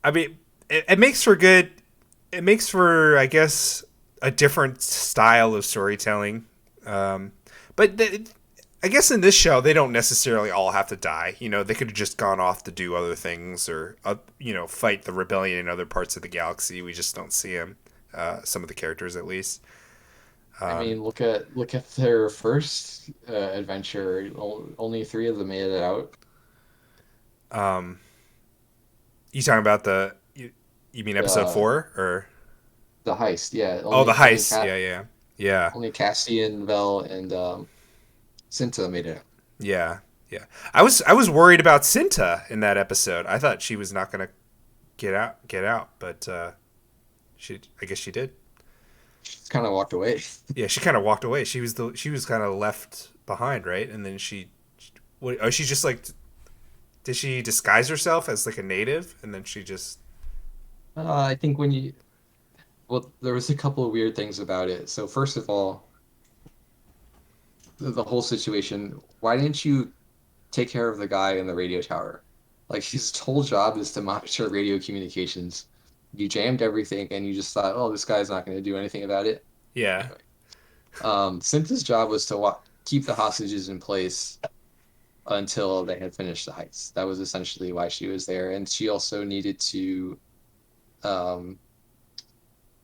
I mean, it makes for good. It makes for, I guess, a different style of storytelling. Um, but I guess in this show, they don't necessarily all have to die. You know, they could have just gone off to do other things or, fight the rebellion in other parts of the galaxy. We just don't see them. Some of the characters, at least. I mean, look at their first adventure. Only three of them made it out. Um, you talking about you mean episode The 4 or? the heist, yeah. Oh, the Only heist. Yeah, yeah, yeah, only Cassian, Vel, and Cinta made it out. yeah, yeah. I was worried about Cinta in that episode. I thought she was not gonna get out, but I guess she did. She's kind of walked away. Yeah, she kind of walked away. She was kind of left behind, right? And then she just like, did she disguise herself as like a native, and then she just? I think when you well, there was a couple of weird things about it. So first of all, the whole situation. Why didn't you take care of the guy in the radio tower? Like his whole job is to monitor radio communications. You jammed everything, and you just thought, oh, this guy's not going to do anything about it. Yeah. Anyway, Cynthia's job was to keep the hostages in place until they had finished the heist. That was essentially why she was there, and she also needed to. Um,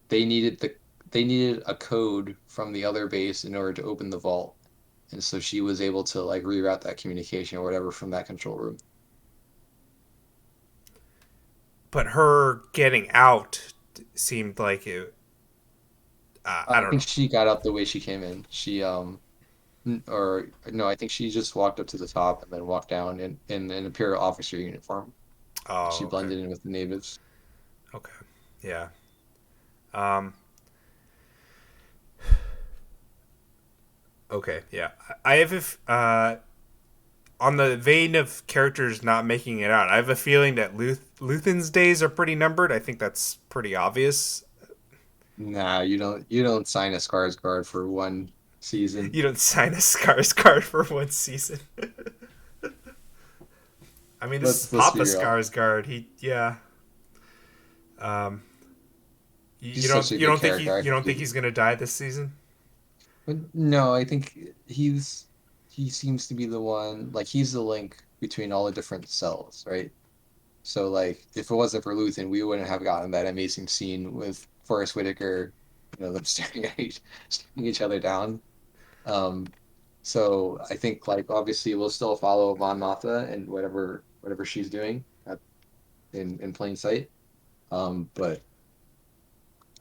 they needed a code from the other base in order to open the vault, and so she was able to like reroute that communication or whatever from that control room. But her getting out seemed like it. I I don't think know. she got out the way she came in. Or no, I think she just walked up to the top and then walked down in an Imperial officer uniform. Oh, She okay. blended in with the natives. Okay. Yeah. Um. Okay. Yeah. I have on the vein of characters not making it out. I have a feeling that Luthen's days are pretty numbered. I think that's pretty obvious. Nah, you don't sign a Skarsgård for one season. You don't sign a Skarsgård for one season. I mean, this is Let's Papa be real. Skarsgård. Yeah. Um. You, you He's don't such a you good don't think he character. you don't think he's gonna die this season? But no, I think he seems to be the one, like he's the link between all the different cells, right? So like if it wasn't for Luthen, we wouldn't have gotten that amazing scene with Forrest Whitaker, them staring each other down. Um, so I think like obviously we'll still follow Mon Mothma and whatever she's doing in plain sight. But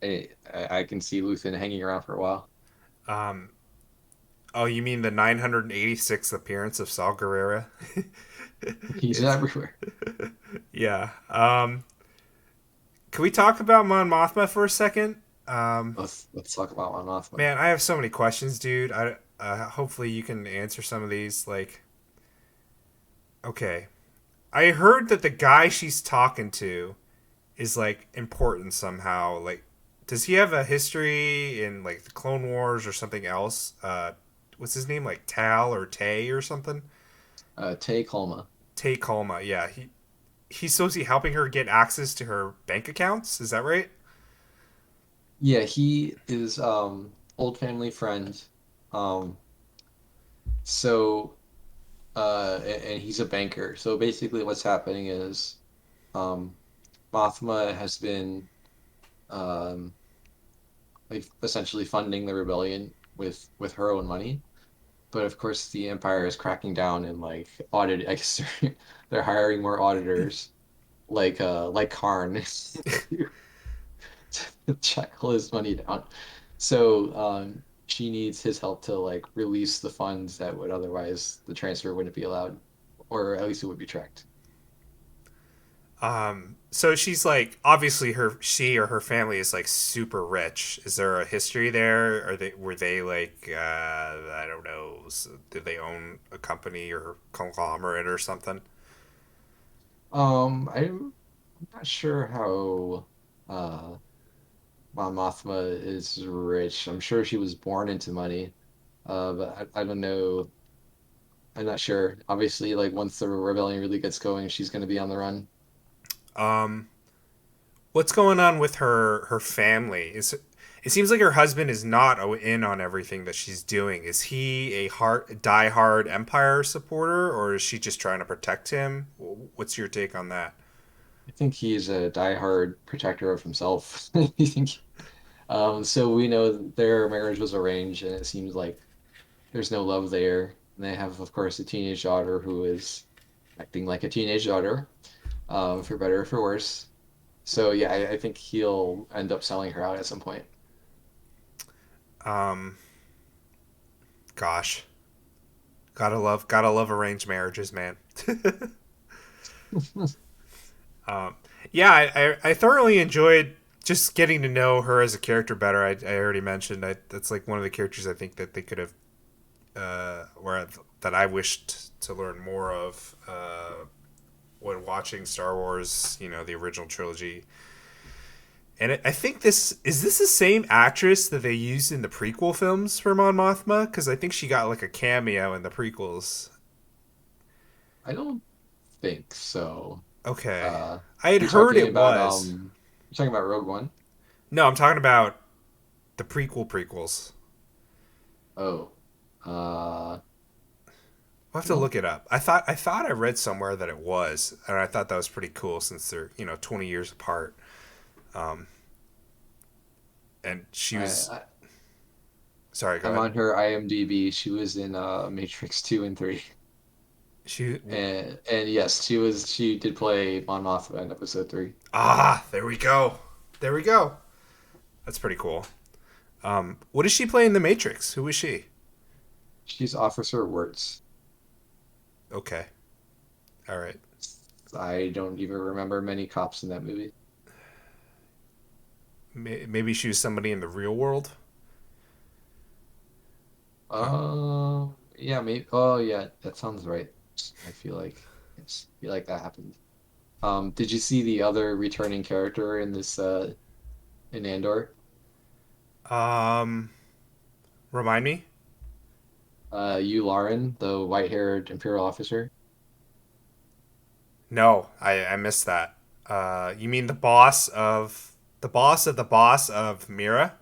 I can see Luthen hanging around for a while. Um. Oh, you mean the 986th appearance of Saul Guerrera? He's everywhere. Yeah. Can we talk about Mon Mothma for a second? Let's talk about Mon Mothma. Man, I have so many questions, dude. I hopefully you can answer some of these. Like, okay, I heard that the guy she's talking to is like important somehow. Like, does he have a history in like the Clone Wars or something else? What's his name? Like Tal or Tay or something? Tay Kolma. Tay Kalma. Yeah, he's supposed to be helping her get access to her bank accounts. Is that right? Yeah, he is old family friend. Um, so and he's a banker. So basically what's happening is um Mothma has been um like essentially funding the rebellion with her own money. But of course the Empire is cracking down and like audit I guess they're hiring more auditors like Karn to check all his money down. So she needs his help to like release the funds that would otherwise the transfer wouldn't be allowed, or at least it would be tracked. So she's like, obviously she or her family is like super rich. Is there a history there? Were they like, I don't know, did they own a company or conglomerate or something? I'm not sure how uh Mon Mothma is rich. I'm sure she was born into money. But I don't know. I'm not sure. Obviously, like once the rebellion really gets going, she's going to be on the run. Um, what's going on with her family? It seems like her husband is not in on everything that she's doing. Is he a diehard Empire supporter, or is she just trying to protect him? What's your take on that? I think he's a diehard protector of himself. I think, so we know that their marriage was arranged, and it seems like there's no love there. And they have, of course, a teenage daughter who is acting like a teenage daughter, for better or for worse. So yeah, I think he'll end up selling her out at some point. Um, Gosh, gotta love arranged marriages, man. Yeah, I thoroughly enjoyed just getting to know her as a character better. I already mentioned that's like one of the characters I think that they could have where that I wished to learn more of when watching Star Wars. You know, the original trilogy. And I think this the same actress that they used in the prequel films for Mon Mothma? Because I think she got like a cameo in the prequels. I don't think so. Okay, Uh, I had you're heard talking it about was. you're talking about Rogue One. No, I'm talking about the prequels. Oh, uh, I'll have to no, look it up. I thought I read somewhere that it was, and I thought that was pretty cool since they're 20 years apart. Um, and she I, was I sorry. Go I'm ahead. on her IMDb. She was in Matrix 2 and 3. She And yes, she did play Mon Mothma in episode 3. there we go. There we go. That's pretty cool. What does she play in The Matrix? Who is she? She's Officer Wirtz. Okay. All right. I don't even remember many cops in that movie. Maybe she was somebody in the real world. Huh. Yeah, maybe. Oh, yeah, that sounds right. I feel like yes, I feel like that happened. Did you see the other returning character in this in Andor? Um, Remind me. Lauren, the white-haired Imperial officer. No, I missed that. You mean the boss of Mira?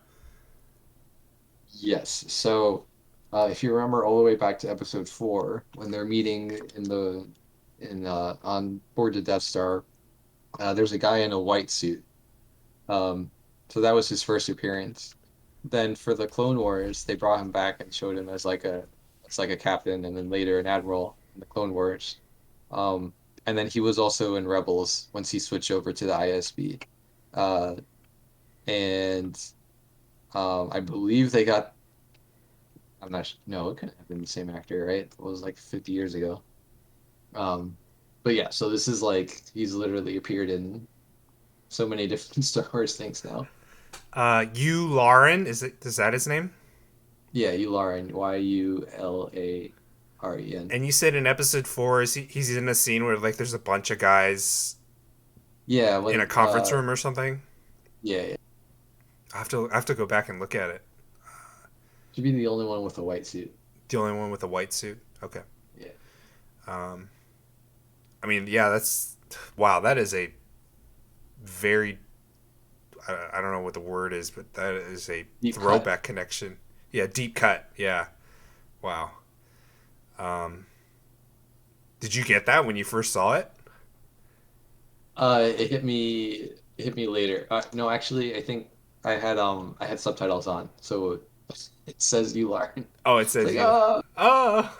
Yes. So, if you remember all the way back to episode 4, when they're meeting in on board the Death Star, there's a guy in a white suit. Um, so that was his first appearance. Then for the Clone Wars, they brought him back and showed him as like a captain, and then later an admiral in the Clone Wars. Um, and then he was also in Rebels once he switched over to the ISB. Uh, and I believe they got. I'm not. No, it couldn't have been the same actor, right? It was like 50 years ago. Um, but yeah, so this is like he's literally appeared in so many different Star Wars things now. You Lauren is that his name? Yeah, Yularen, Yularen. And you said in episode 4 he's in a scene where like there's a bunch of guys Yeah, in a when conference room or something. yeah, yeah. I have to go back and look at it. Should be the only one with a white suit. The only one with a white suit. Okay. Yeah. Um, I mean, yeah, that's wow. That is a very I don't know what the word is, but that is a Deep cut. throwback connection. Yeah, deep cut. Yeah. Wow. Um, did you get that when you first saw it? It hit me later. No, actually, I think I had subtitles on, so it says Yularen. Oh, it It's says like you. Oh.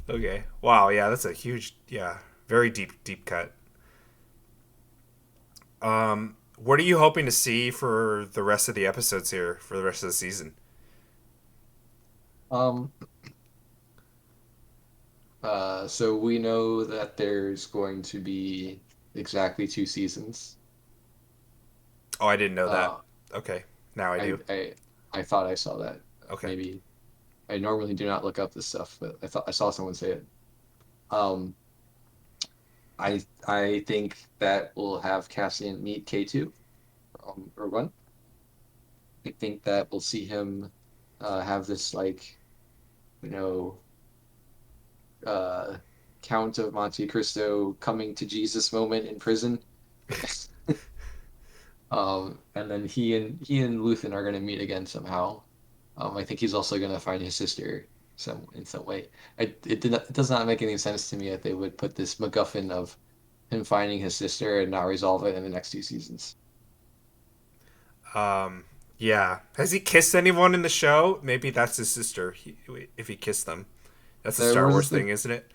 Okay. Wow. Yeah, that's a huge. Yeah, very deep cut. What are you hoping to see for the rest of the episodes here for the rest of the season? Um, so we know that there's going to be exactly 2 seasons. Oh, I didn't know that. Uh, Okay, now I I do. I I thought I saw that. Okay. Maybe I normally do not look up this stuff, but I thought I saw someone say it. Um, I think that we'll have Cassian meet K2 or one. I think that we'll see him have this like you know uh, Count of Monte Cristo coming to Jesus moment in prison. And then he and Luthen are gonna meet again somehow. I think he's also gonna find his sister in some way. It does not make any sense to me that they would put this MacGuffin of him finding his sister and not resolve it in the next 2 seasons. Um, yeah. Has he kissed anyone in the show? Maybe that's his sister. If he kissed them, that's a There Star was Wars the thing, isn't it?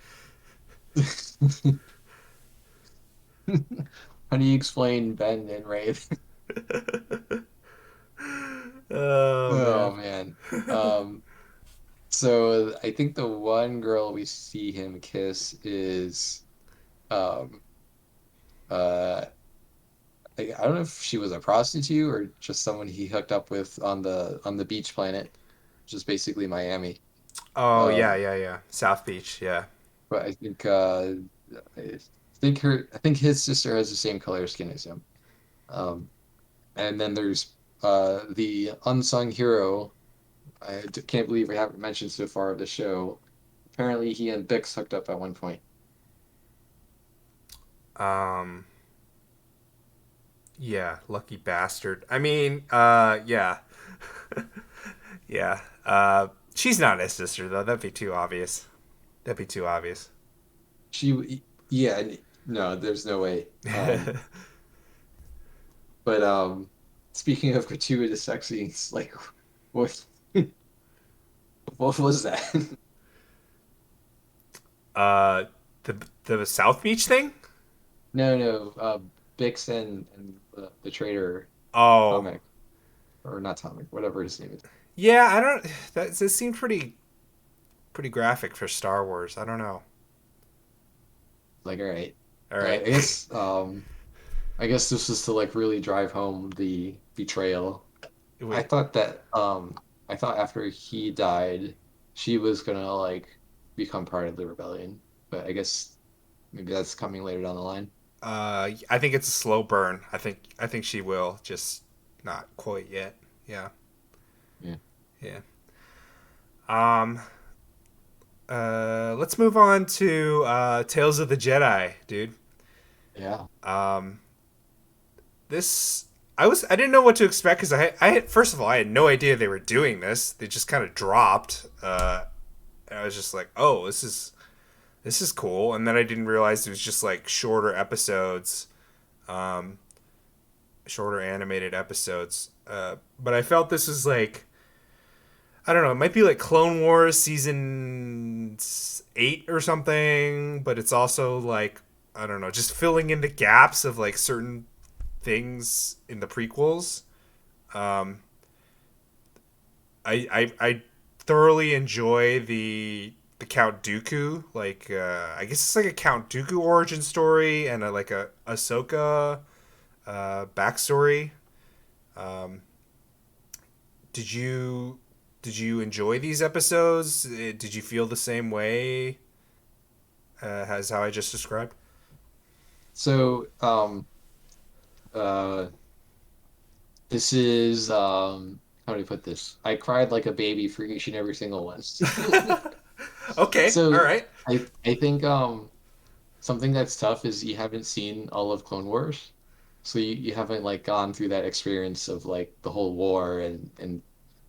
How do you explain Ben and Ray? Oh Oh man. man. Um, so I think the one girl we see him kiss is um uh I don't know if she was a prostitute or just someone he hooked up with on the beach planet, which is basically Miami. Oh yeah, Um, yeah, yeah. South Beach. Yeah. but I I think his sister has the same color skin as him. Um, and then there's the unsung hero. Can't believe we haven't mentioned so far of the show. Apparently, he and Bix hooked up at one point. Um. Yeah. Lucky bastard. I mean. Yeah. Yeah. She's not his sister though. That'd be too obvious. That'd be too obvious. Yeah, no, there's no way. But speaking of gratuitous sex scenes, like what what was that? uh. The South Beach thing. No, no, Bix and the traitor Oh. Tomek or not Tomek, whatever his name is. Yeah. I don't. That seemed pretty graphic for Star Wars. I don't know. Like, all right, All right. I guess this is to like really drive home the betrayal. I Wait. thought that I thought after he died, she was gonna like become part of the rebellion, but I guess maybe that's coming later down the line. I think it's a slow burn. I think she will, just not quite yet. Yeah, Yeah. yeah. Um. Let's move on to Tales of the Jedi, dude. Yeah. Um. This I didn't know what to expect because first of all I had no idea they were doing this. They just kind of dropped. And I was just like, oh, this is cool. And then I didn't realize it was just like shorter episodes. Um, Shorter animated episodes. But I felt this was like I don't know. It might be like Clone Wars season 8 or something, but it's also like I don't know, just filling in the gaps of like certain things in the prequels. Um, I thoroughly enjoy the Count Dooku. Like I guess it's like a Count Dooku origin story and like a Ahsoka backstory. Um, did you did you enjoy these episodes? Did you feel the same way as how I just described? So, uh, this is how do I put this? I cried like a baby for each and every single one. Okay, all So, right. I think something that's tough is you haven't seen all of Clone Wars, so you haven't like gone through that experience of like the whole war and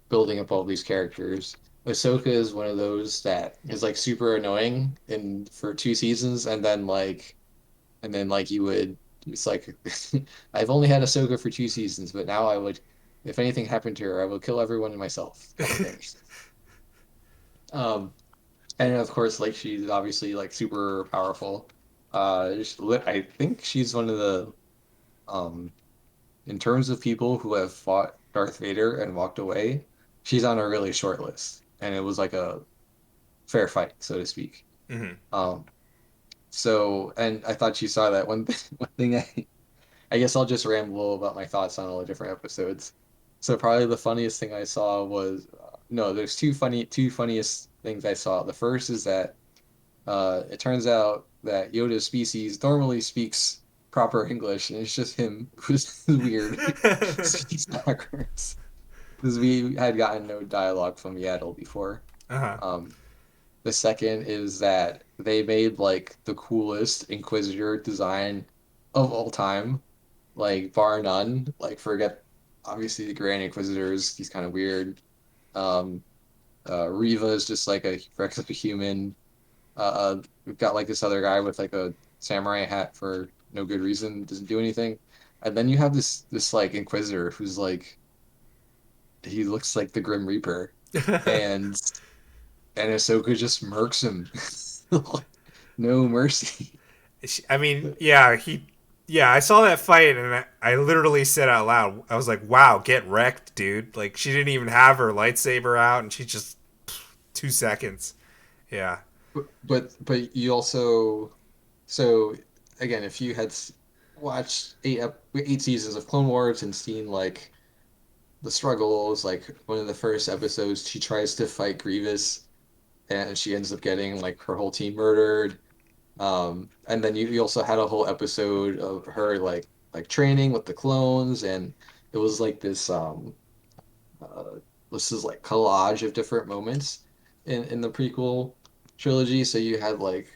building up all these characters. Ahsoka is one of those that is like super annoying in for 2 seasons, and then like you would it's like I've only had Ahsoka for 2 seasons, but now I would if anything happened to her, I would kill everyone and myself kind of thing. Um, and of course, like she's obviously like super powerful. I think she's one of the um in terms of people who have fought Darth Vader and walked away, she's on a really short list. and it was like a fair fight, so to speak. Hmm. Um, so, and I thought you saw that one one thing. I guess I'll just ramble about my thoughts on all the different episodes. So probably the funniest thing I saw was no, there's two funniest things I saw. The first is that it turns out that Yoda's species normally speaks proper English, and it's just him who's weird speaks backwards. Because we had gotten no dialogue from Yaddle before. Uh-huh. Um, the second is that they made like the coolest Inquisitor design of all time, like bar none. Like forget obviously the Grand Inquisitors, he's kind of weird. Um, Riva is just like a regular human. We've got like this other guy with like a samurai hat for no good reason, doesn't do anything. And then you have this like Inquisitor who's like he looks like the Grim Reaper, and Ahsoka just murks him. No mercy. I mean, yeah, I saw that fight and I literally said out loud, I was like, wow, get wrecked, dude. Like, she didn't even have her lightsaber out and she just, 2 seconds. Yeah. But you also so again, if you had watched eight seasons of Clone Wars and seen like the struggles, like one of the first episodes, she tries to fight Grievous and she ends up getting like her whole team murdered. And then you also had a whole episode of her like training with the clones, and it was like uh, this is like collage of different moments in the prequel trilogy. So you had like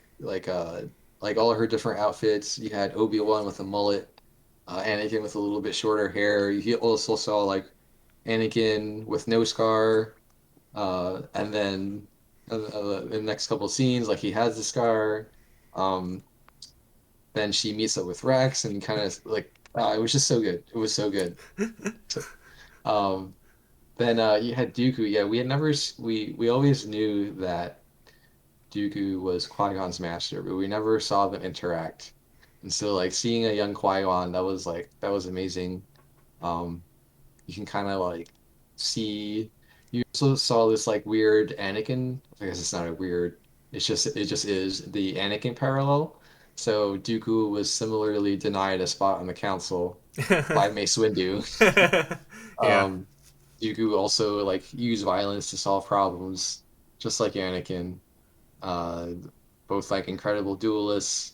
all her different outfits. You had Obi-Wan with a mullet, Anakin with a little bit shorter hair. You also saw like Anakin with no scar, and then in the next couple of scenes, like he has the scar. Um, then she meets up with Rex and kind of like it was just so good. It was so good. So, um, then you had Dooku. Yeah, we had never we always knew that Dooku was Qui-Gon's master, but we never saw them interact. And so like seeing a young Qui-Gon, that was amazing. Um, you can kind of like see you also saw this like weird Anakin. I guess it's not a weird. It just is the Anakin parallel. So Dooku was similarly denied a spot on the council by Mace Windu. Yeah. Um, Dooku also like used violence to solve problems, just like Anakin. Uh, both like incredible duelists,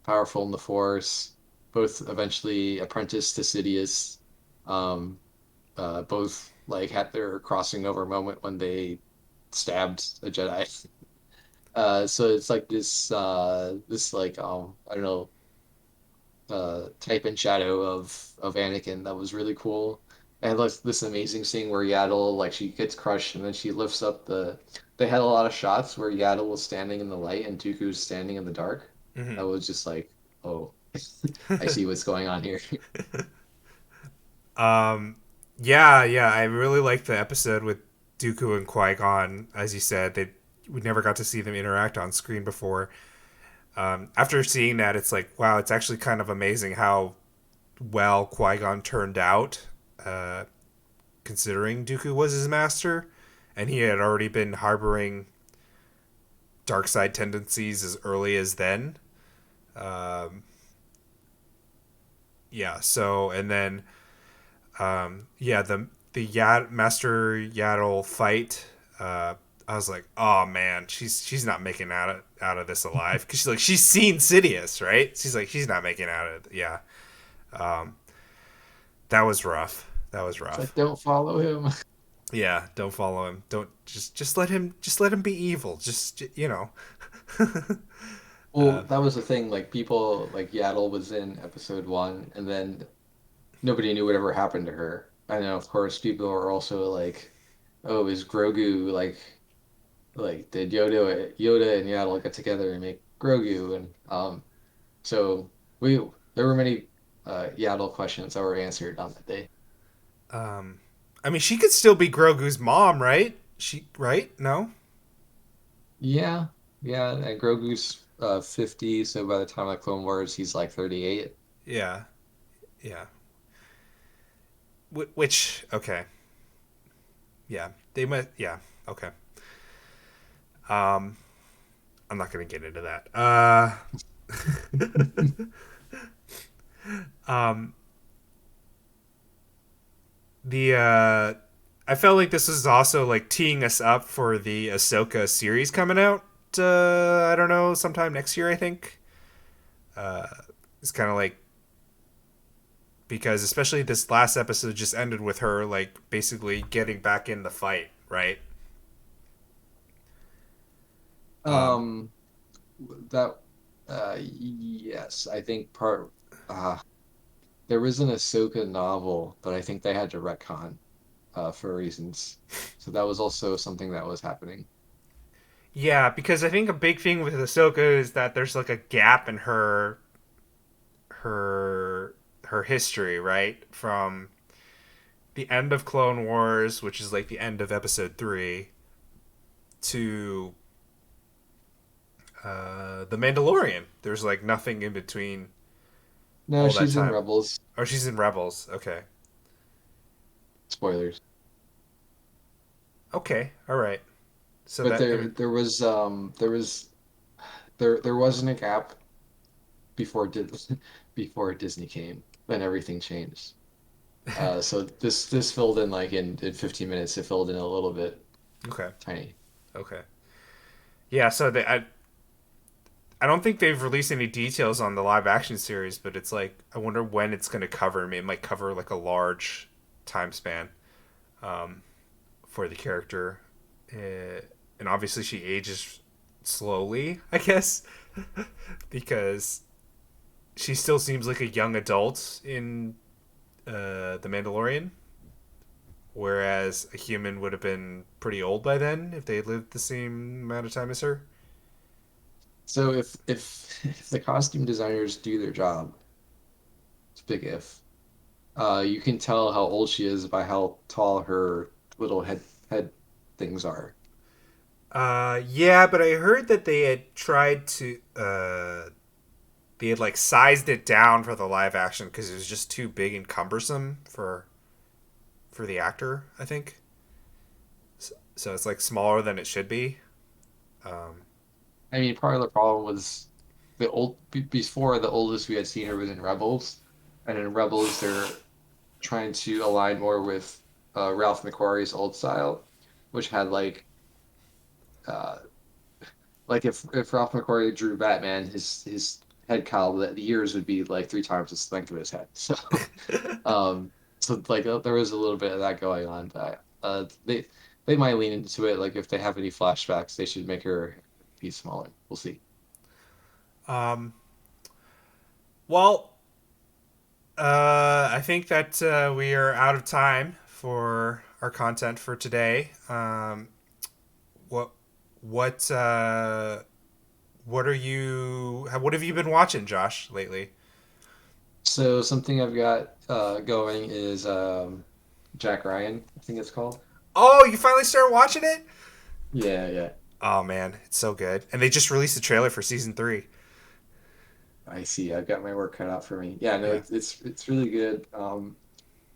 powerful in the Force, both eventually apprenticed to Sidious. Um, both like had their crossing over moment when they stabbed a Jedi. So it's like this like I don't know type and shadow of Anakin that was really cool. And like this amazing scene where Yaddle like she gets crushed and then she lifts up the. They had a lot of shots where Yaddle was standing in the light and Dooku's standing in the dark. Hmm. That was just like, oh, I see what's going on here. Um, yeah, I really liked the episode with Dooku and Qui Gon. As you said, we never got to see them interact on screen before. After seeing that, it's like, wow, it's actually kind of amazing how well Qui Gon turned out, uh, considering Dooku was his master, and he had already been harboring dark side tendencies as early as then. Um, yeah, so and then yeah, the Master Yaddle fight. I was like, oh man, she's not making out of this alive because she's seen Sidious, right? She's like she's not making out of yeah. Um, that was rough. That was It's like rough. don't follow him. Yeah, don't follow him. Don't just let him be evil. Just you know. Well, uh, that was the thing. Like people, like Yaddle was in episode one, and then nobody knew whatever happened to her. And then of course people were also like, "Oh, is Grogu like did Yoda and Yaddle get together and make Grogu?" And so we there were many Yaddle questions that were answered on that day. um, I mean, she could still be Grogu's mom, right? She right? No. Yeah, yeah. And Grogu's 50, so by the time of Clone Wars, he's like 38. Yeah, yeah. Which okay, yeah. They must. Yeah. Okay. Um, I'm not gonna get into that. Um, the I felt like this was also like teeing us up for the Ahsoka series coming out. I don't know, sometime next year. I think. It's kind of like because especially this last episode just ended with her like basically getting back in the fight, right? Um, Um, that yes, I think part there was an Ahsoka novel, but I think they had to retcon for reasons. So that was also something that was happening. yeah, because I think a big thing with Ahsoka is that there's like a gap in her her history, right? From the end of Clone Wars, which is like the end of Episode 3, to the Mandalorian. There's like nothing in between No, all that she's in time. Rebels. Oh, she's in Rebels. Okay. Spoilers. Okay. All right. So But that I there mean, there was there wasn't a gap before before Disney came, then everything changed. So this filled in like in 15 minutes. It filled in a little bit okay. tiny. Okay. Yeah. So I don't think they've released any details on the live action series, but it's like I wonder when it's going to cover. I mean, it might cover like a large time span for the character, and obviously she ages slowly, I guess, because she still seems like a young adult in the Mandalorian, whereas a human would have been pretty old by then if they lived the same amount of time as her. So if the costume designers do their job, it's a big if. You can tell how old she is by how tall her little head things are. Yeah, but I heard that they had tried to they had like sized it down for the live action because it was just too big and cumbersome for the actor. I think so. It's like smaller than it should be. Um, I mean, part of the problem was before the oldest we had seen her was in Rebels, and in Rebels they're trying to align more with Ralph McQuarrie's old style, which had uh, like if Ralph McQuarrie drew Batman, his head cowl, the ears would be like three times the length of his head. Um, so like there was a little bit of that going on, but they might lean into it. Like if they have any flashbacks, they should make her be smaller. We'll see. um, well, I think that we are out of time for our content for today. What what what are you? What have you been watching, Josh, lately? So something I've got going is Jack Ryan, I think it's called. Oh, you finally started watching it? Yeah, yeah. Oh man, it's so good. And they just released the trailer for season 3. I see. I've got my work cut out for me. Yeah, no, Yeah. it's really good.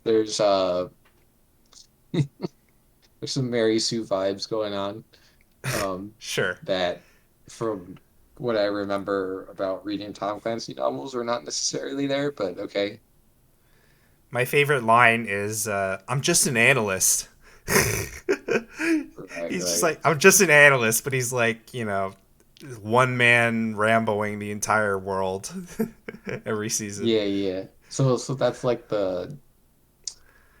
There's there's some Mary Sue vibes going on. Um, Sure. that from what I remember about reading Tom Clancy novels are not necessarily there, but okay. My favorite line is I'm just an analyst. Right, He's just right. like I'm just an analyst, but he's like, one man ramboing the entire world every season. Yeah, yeah. So that's like the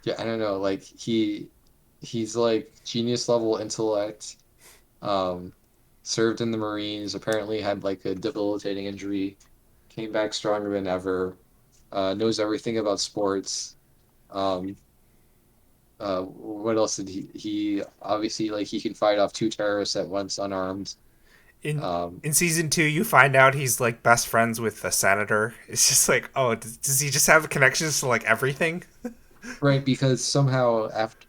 yeah, I don't know, like he's like genius level intellect. Um, served in the Marines, apparently had like a debilitating injury, came back stronger than ever, knows everything about sports. Um, what else did he obviously like he can fight off two terrorists at once unarmed. In Um, in season 2, you find out he's like best friends with the senator. It's just like, oh, does he just have connections to like everything? right, because somehow after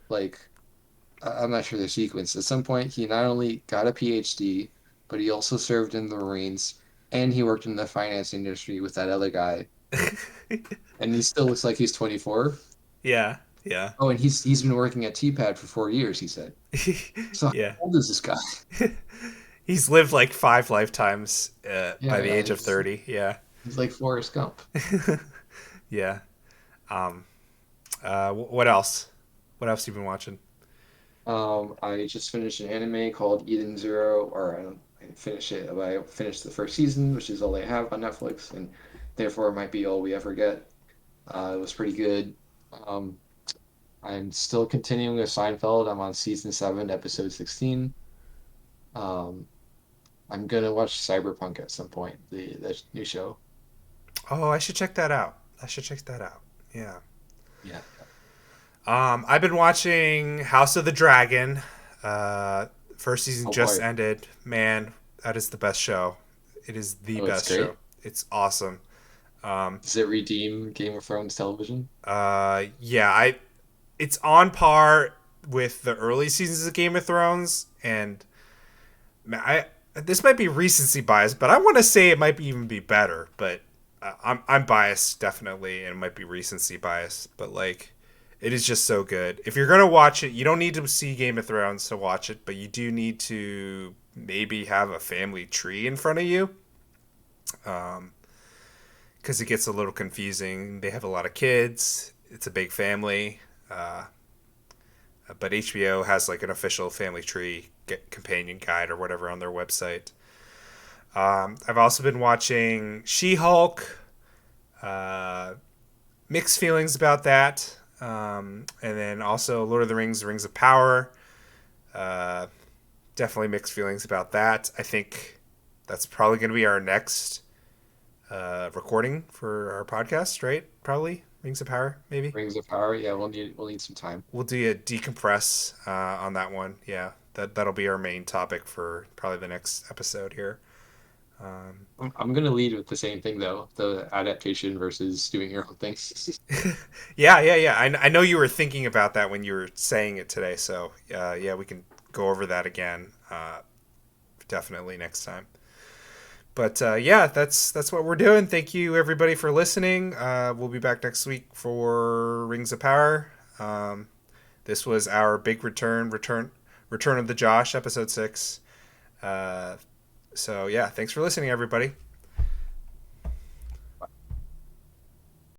I'm not sure the sequence. At some point, he not only got a PhD, but he also served in the Marines, and he worked in the finance industry with that other guy. And he still looks like he's 24. Yeah. Yeah. Oh, and he's been working at T-Pad for 4 years, he said. So how Yeah. old is this guy? He's lived like 5 lifetimes by the Yeah, age of 30. Yeah. he's like Forrest Gump. Yeah. Um, what else? What else you been watching? I just finished an anime called Eden Zero, or I didn't finish it, but I finished the first season, which is all they have on Netflix, and therefore it might be all we ever get. It was pretty good. Um, I'm still continuing with Seinfeld. I'm on season 7, episode 16. Um, I'm gonna watch Cyberpunk at some point, the new show. Oh, I should check that out. I should check that out. Yeah. Yeah. I've been watching House of the Dragon. Uh, First season Oh just boy. ended. Man, that is the best show. It is the Oh, it's best show. great. It's awesome. Does it redeem Game of Thrones television? Yeah, it's on par with the early seasons of Game of Thrones, and I this might be recency bias, but I want to say it might even be better. But I'm biased definitely, and it might be recency bias. But like, it is just so good. If you're gonna watch it, you don't need to see Game of Thrones to watch it, but you do need to maybe have a family tree in front of you, because it gets a little confusing. They have a lot of kids. It's a big family. But HBO has like an official family tree companion guide or whatever on their website. I've also been watching She-Hulk. Uh, Mixed feelings about that. And then also Lord of the Rings, Rings of Power. Uh, Definitely mixed feelings about that. I think that's probably going to be our next recording for our podcast, right? Probably Rings of Power, maybe. Rings of Power? Yeah, we'll need some time. We'll do a decompress on that one. Yeah, that'll be our main topic for probably the next episode here. I'm gonna lead with the same thing though, the adaptation versus doing your own things. Yeah. I know you were thinking about that when you were saying it today. So yeah, we can go over that again. Definitely next time. But yeah, that's what we're doing. Thank you everybody for listening. We'll be back next week for Rings of Power. This was our big return of the Josh, episode 6. So yeah, thanks for listening, everybody.